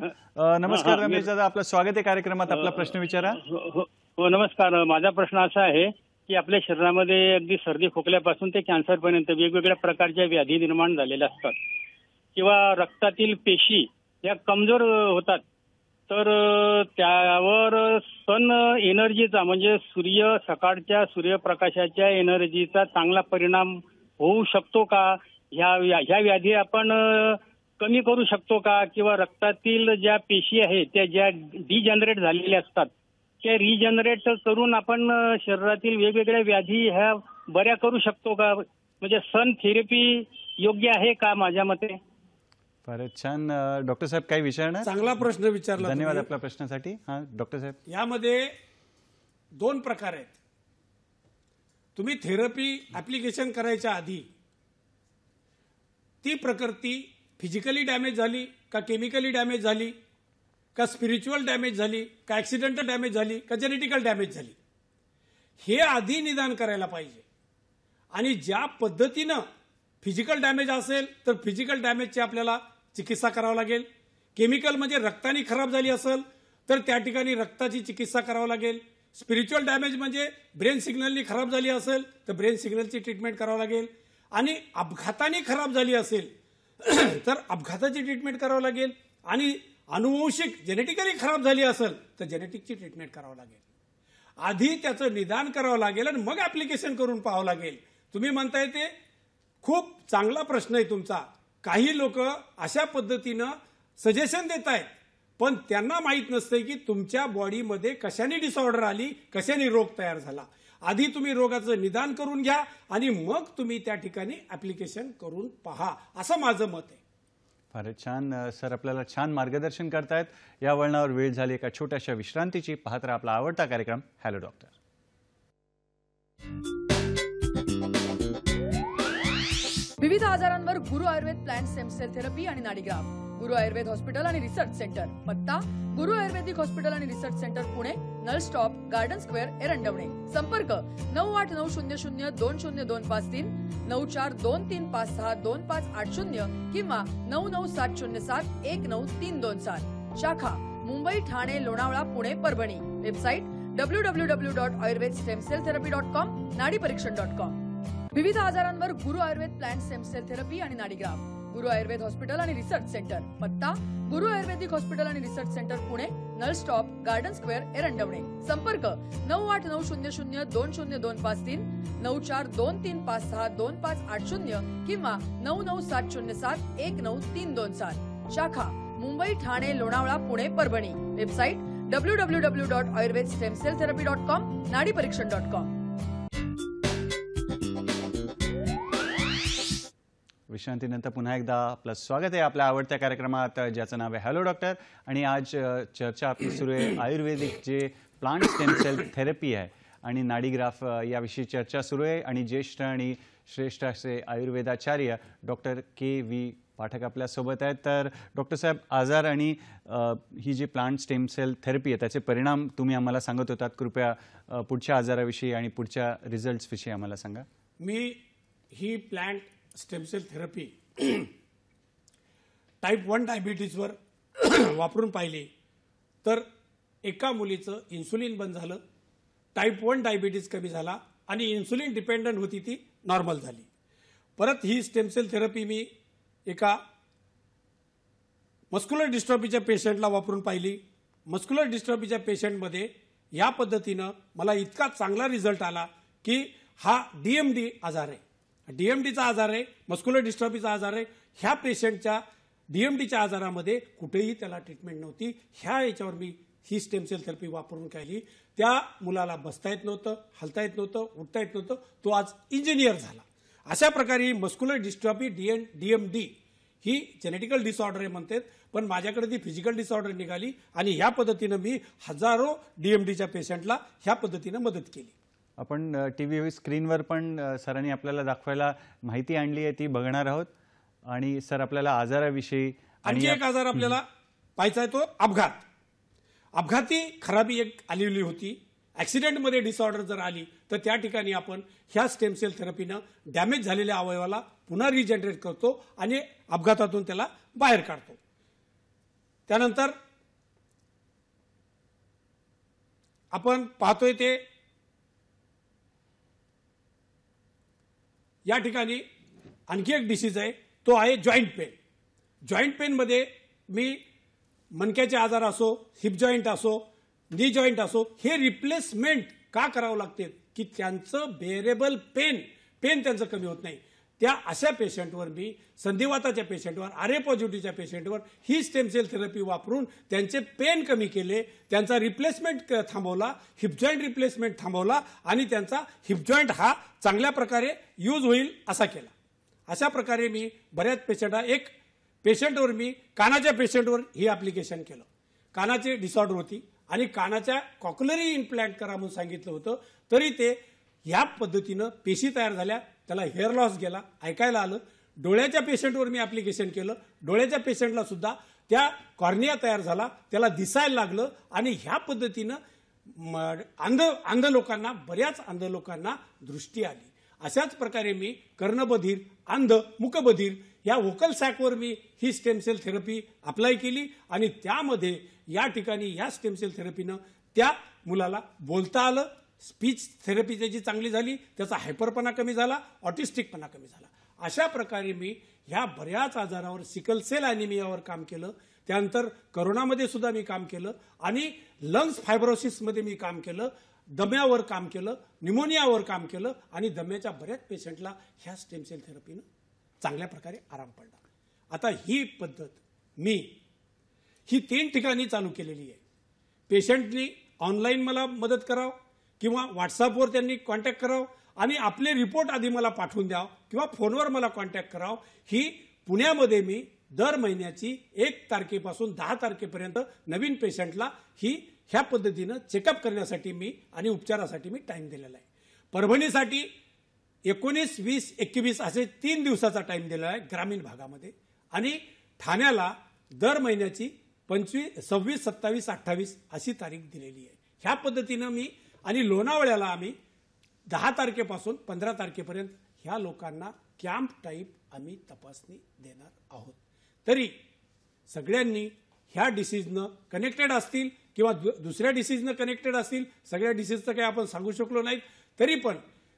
नमस्कार रमेश दादा, आपलं स्वागत आहे कार्यक्रमात. आपला प्रश्न विचारा. हो नमस्कार. माझा प्रश्न असा आहे की आपल्या शरीरामध्ये अगदी सर्दी खोकल्यापासून ते कॅन्सरपर्यंत वेगवेगळ्या प्रकारच्या व्याधी निर्माण झालेल्या असतात किंवा रक्तातील पेशी या कमजोर होतात, तर त्यावर सन एनर्जीचा म्हणजे सकाळच्या सूर्यप्रकाशाच्या एनर्जीचा चांगला परिणाम होऊ शकतो का? ह्या व्याधी आपण कमी करू शकतो का? किंवा रक्तातील ज्या पेशी आहेत त्या ज्या डिजनरेट झालेल्या असतात त्या रिजनरेट करून आपण शरीरातील वेगवेगळ्या व्याधी ह्या बऱ्या करू शकतो का? म्हणजे सन थेरपी योग्य आहे का माझ्या मते? फारच छान. डॉक्टर साहेब काही विचारणार? चांगला प्रश्न विचारला. धन्यवाद आपल्या प्रश्नासाठी. हा डॉक्टर साहेब, यामध्ये 2 प्रकार आहेत. तुम्ही थेरपी ॲप्लिकेशन करायच्या आधी ती प्रकृती फिजिकली डॅमेज झाली का केमिकली डॅमेज झाली का स्पिरिच्युअल डॅमेज झाली का ॲक्सिडेंटल डॅमेज झाली का जेनेटिकल डॅमेज झाली हे आधी निदान करायला पाहिजे. आणि ज्या पद्धतीनं फिजिकल डॅमेज असेल तर फिजिकल डॅमेजची आपल्याला चिकित्सा करावी लागेल. केमिकल म्हणजे रक्ताने खराब झाली असेल तर त्या ठिकाणी रक्ताची चिकित्सा करावी लागेल. स्पिरिच्युअल डॅमेज म्हणजे ब्रेन सिग्नलनी खराब झाली असेल तर ब्रेन सिग्नलची ट्रीटमेंट करावं लागेल, आणि अपघाताने खराब झाली असेल तर अपघाताची ट्रीटमेंट करावं लागेल, आणि अनुवंशिक जेनेटिकली खराब झाली असेल तर जेनेटिकची ट्रीटमेंट करावं लागेल. आधी त्याचं निदान करावं लागेल आणि मग ऍप्लिकेशन करून पाहावं लागेल. तुम्ही म्हणताय ते खूप चांगला प्रश्न आहे तुमचा. काही लोक अशा पद्धतीनं सजेशन देत आहेत, पण त्यांना माहीत नसते की तुमच्या बॉडीमध्ये कशाने डिसऑर्डर आली, कशाने रोग तयार झाला. आधी तुम्ही रोगाचं निदान करून घ्या आणि मग तुम्ही त्या ठिकाणी ऍप्लिकेशन करून पहा, असं माझं मत आहे. फारच छान सर, आपल्याला छान मार्गदर्शन करतायत. या वळणावर वेळ झाली एका छोट्याशा विश्रांतीची. पाहत राहा आपला आवडता कार्यक्रम हॅलो डॉक्टर. विविध आजारांवर Guru Ayurveda plant stem cell therapy आणि नाडीग्राफ. गुरु आयुर्वेद हॉस्पिटल आणि रिसर्च सेंटर. पत्ता गुरु आयुर्वेदिक हॉस्पिटल आणि research centre Pune, Nal stop, garden square, Erandwane. संपर्क 9890020253, 9423562580 किंवा 9970719327. शाखा मुंबई, ठाणे, लोणावळा, पुणे, परभणी. वेबसाईट www.ayurvedstemcelltherapy.com, नाडीपरीक्षण.com. विविध आजारांवर Guru Ayurveda plant stem cell therapy आणि नाडीग्राफ. गुरु आयुर्वेद हॉस्पिटल आणि रिसर्च सेंटर. पत्ता गुरु आयुर्वेदिक हॉस्पिटल आणि research centre Pune, Nal stop, garden square, Erandwane. संपर्क 9890020253, 9423562580 किंवा 9970719327. शाखा मुंबई, ठाणे, लोणावळा, पुणे, परभणी. वेबसाईट www.ayurvedstemcelltherapy.com, नाडीपरीक्षण.com. विश्रांतीनंतर पुन्हा एकदा आपलं स्वागत आहे आपल्या आवडत्या कार्यक्रमात, ज्याचं नाव आहे हॅलो डॉक्टर. आणि आज चर्चा आपली सुरू आहे आयुर्वेदिक जे प्लांट स्टेम सेल थेरपी आहे आणि नाडीग्राफ याविषयी चर्चा सुरू आहे. आणि ज्येष्ठ आणि श्रेष्ठ असे आयुर्वेदाचार्य डॉक्टर के.व्ही. पाठक आपल्यासोबत आहेत. तर डॉक्टर साहेब, आजार आणि ही जी प्लांट स्टेम सेल थेरपी आहे त्याचे परिणाम तुम्ही आम्हाला सांगत होतात. कृपया पुढच्या आजाराविषयी आणि पुढच्या रिझल्ट्सविषयी आम्हाला सांगा. मी ही plant stem cell therapy type 1 डायबिटीजवर वापरून पाहिली तर एका मुलीचं इन्सुलिन बंद झालं, टाईप 1 डायबिटीज कमी झाला आणि इन्सुलिन डिपेंडंट होती ती नॉर्मल झाली. परत ही स्टेम सेल थेरपी मी एका मस्क्युलर डिस्ट्रॉफीच्या पेशंटला वापरून पाहिली. मस्क्युलर डिस्ट्रॉफीच्या पेशंटमध्ये या पद्धतीनं मला इतका चांगला रिझल्ट आला की हा DMD आजार आहे, DMDचा आजार आहे, मस्क्युलर डिस्ट्रॉफीचा आजार आहे. ह्या पेशंटच्या DMDच्या आजारामध्ये कुठेही त्याला ट्रीटमेंट नव्हती. ह्या याच्यावर मी ही स्टेम सेल थेरपी वापरून पाहिली. त्या मुलाला बसता येत नव्हतं, हलता येत नव्हतं, उठता येत नव्हतं, तो आज इंजिनियर झाला. अशा प्रकारे मस्क्युलर डिस्ट्रॉफी DMD ही जेनेटिकल डिसऑर्डर आहे म्हणतात, पण माझ्याकडे ती फिजिकल डिसऑर्डर निघाली आणि ह्या पद्धतीनं मी हजारो DMDच्या पेशंटला ह्या पद्धतीनं मदत केली. आपण TV स्क्रीनवर पण सरांनी आपल्याला दाखवायला माहिती आणली आहे, ती बघणार आहोत. आणि सर, आपल्याला आजाराविषयी आणखी एक आजार आपल्याला पाहायचा आहे, तो अपघात. अपघाती खराबी एक आलेली होती. ऍक्सिडेंटमध्ये डिसऑर्डर जर आली तर त्या ठिकाणी आपण ह्या स्टेम सेल थेरपीनं डॅमेज झालेल्या अवयवाला पुन्हा रिजनरेट करतो आणि अपघातातून त्याला बाहेर काढतो. त्यानंतर आपण पाहतोय ते या ठिकाणी आणखी एक डिसीज आहे, तो आहे जॉईंट पेन. जॉईंट पेनमध्ये मी मणक्याचे आजार असो, हिप जॉईंट असो, नी जॉईंट असो, हे रिप्लेसमेंट का करावं लागते की त्यांचं बेअरेबल पेन त्यांचं कमी होत नाही. त्या अशा पेशंटवर मी संधिवाताच्या पेशंटवर, RA पॉझिटिव्हच्या पेशंटवर ही स्टेम सेल थेरपी वापरून त्यांचे पेन कमी केले, त्यांचा रिप्लेसमेंट थांबवला, हिप जॉईंट रिप्लेसमेंट थांबवला आणि त्यांचा हिप जॉईंट हा चांगल्या प्रकारे यूज होईल असा केला. अशा प्रकारे मी बऱ्याच एक पेशंटवर मी कानाच्या पेशंटवर ही ॲप्लिकेशन केलं. कानाचे डिसऑर्डर होती आणि कानाच्या कॉक्युलरी इम्प्लांट करा म्हणून सांगितलं होतं, तरी ते ह्या पद्धतीनं पेशी तयार झाल्या, त्याला हेअर लॉस गेला, ऐकायला आलं. डोळ्याच्या पेशंटवर मी ॲप्लिकेशन केलं. डोळ्याच्या पेशंटला सुद्धा त्या कॉर्निया तयार झाला, त्याला दिसायला लागलं आणि ह्या पद्धतीनं अंध लोकांना, बऱ्याच अंध लोकांना दृष्टी आली. अशाच प्रकारे मी कर्णबधीर, अंध, मुकबधीर या व्होकल सॅकवर मी ही स्टेम सेल थेरपी अप्लाय केली आणि त्यामध्ये या ठिकाणी या स्टेम सेल थेरपीनं त्या मुलाला बोलता आलं, स्पीच थेरपी त्याची चांगली झाली, त्याचा हायपरपणा कमी झाला, ऑटिस्टिकपणा कमी झाला. अशा प्रकारे मी ह्या बऱ्याच आजारावर, सिकल सेल ॲनिमियावर काम केलं. त्यानंतर करोनामध्ये सुद्धा मी काम केलं आणि लंग्स फायब्रोसिसमध्ये मी काम केलं, दम्यावर काम केलं, न्यूमोनियावर काम केलं आणि दम्याच्या बऱ्याच पेशंटला ह्या स्टेम सेल थेरपीनं चांगल्या प्रकारे आराम पडला. आता ही पद्धत मी 3 ठिकाणी चालू केलेली आहे. पेशंटनी ऑनलाईन मला मदत करावं किंवा व्हॉट्सअपवर त्यांनी कॉन्टॅक्ट करावं आणि आपले रिपोर्ट आधी मला पाठवून द्यावं किंवा फोनवर मला कॉन्टॅक्ट करावं. ही पुण्यामध्ये मी दर महिन्याची 1 तारखेपासून 10 तारखेपर्यंत नवीन पेशंटला ह्या पद्धतीनं चेकअप करण्यासाठी मी आणि उपचारासाठी मी टाईम दिलेला आहे. परभणीसाठी 19, 20, 21 असे 3 दिवसाचा टाईम दिलेला आहे ग्रामीण भागामध्ये आणि ठाण्याला दर महिन्याची 25, 26, 27, 28 अशी तारीख दिलेली आहे. ह्या पद्धतीनं मी आणि लोणावळ्याला आम्ही 10 तारखेपासून 15 तारखेपर्यंत ह्या लोकांना कॅम्प टाईप आम्ही तपासणी देणार आहोत. तरी सगळ्यांनी ह्या डिसीजनं कनेक्टेड असतील किंवा दुसऱ्या डिसीजनं कनेक्टेड असतील, सगळ्या डिसीजचं काही आपण सांगू शकलो नाही, तरी पण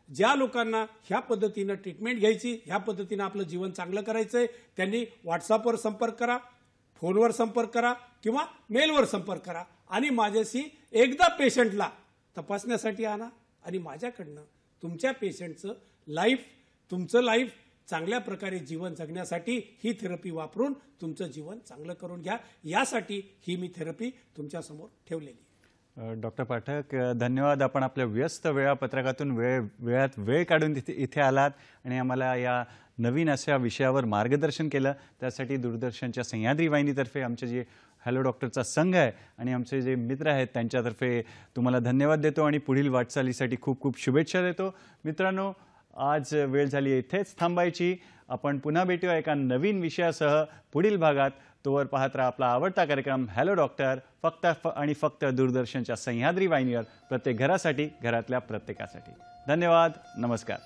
ज्या लोकांना ह्या पद्धतीनं ट्रीटमेंट घ्यायची, ह्या पद्धतीनं आपलं जीवन चांगलं करायचं आहे, त्यांनी व्हॉट्सअपवर संपर्क करा, फोनवर संपर्क करा किंवा मेलवर संपर्क करा आणि माझ्याशी एकदा पेशंटला तपासण्यासाठी आणा आणि माझ्याकडनं तुमच्या पेशंटचं तुमचं लाईफ चांगल्या प्रकारे जीवन जगण्यासाठी ही थेरपी वापरून तुमचं जीवन चांगलं करून घ्या. यासाठी ही मी थेरपी तुमच्यासमोर ठेवलेली. डॉक्टर पाठक, धन्यवाद. आपण आपल्या व्यस्त वेळापत्रकातून वेळात वेळ काढून इथे आलात आणि आम्हाला या नवीन अशा विषयावर मार्गदर्शन केलं. त्यासाठी दूरदर्शनच्या सह्याद्री वाहिनीतर्फे आमचे जे हॅलो डॉक्टरचा संघ आहे आणि आमचे जे मित्र आहेत त्यांच्यातर्फे तुम्हाला धन्यवाद देतो आणि पुढील वाटचालीसाठी खूप खूप शुभेच्छा देतो. मित्रांनो, आज वेळ झाली इथेच थांबायची. आपण पुन्हा भेटूया एका नवीन विषयासह पुढील भागात. तोवर पाहत राहा आपला आवडता कार्यक्रम हॅलो डॉक्टर, फक्त आणि फक्त दूरदर्शनच्या सह्याद्री वाहिनीवर, प्रत्येक घरासाठी, घरातल्या प्रत्येकासाठी. धन्यवाद. नमस्कार.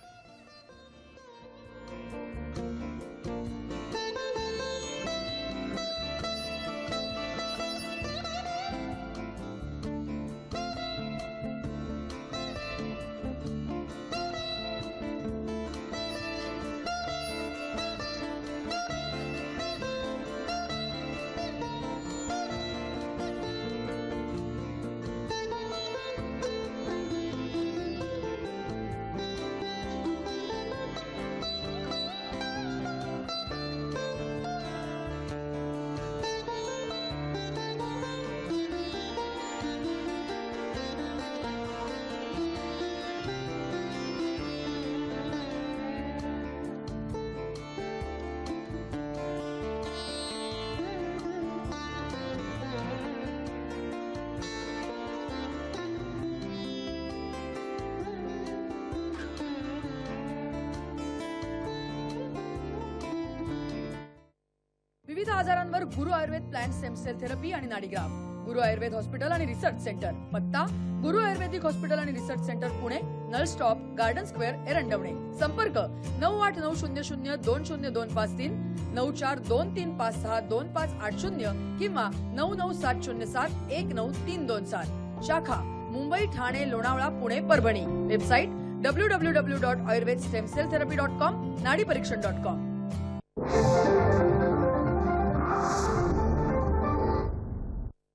विविध आजारांवर Guru Ayurveda plant stem cell therapy आणि नाडीग्राफ. गुरु आयुर्वेद हॉस्पिटल आणि रिसर्च सेंटर. पत्ता गुरु आयुर्वेदिक हॉस्पिटल आणि research centre Pune, Nal stop, garden square, Erandwane. संपर्क 9890020253, 9423562580 किंवा 9970719327. शाखा मुंबई, ठाणे, लोणावळा, पुणे, परभणी. Website www.ayurvedstemcelltherapy.com, नाडीपरीक्षण.com.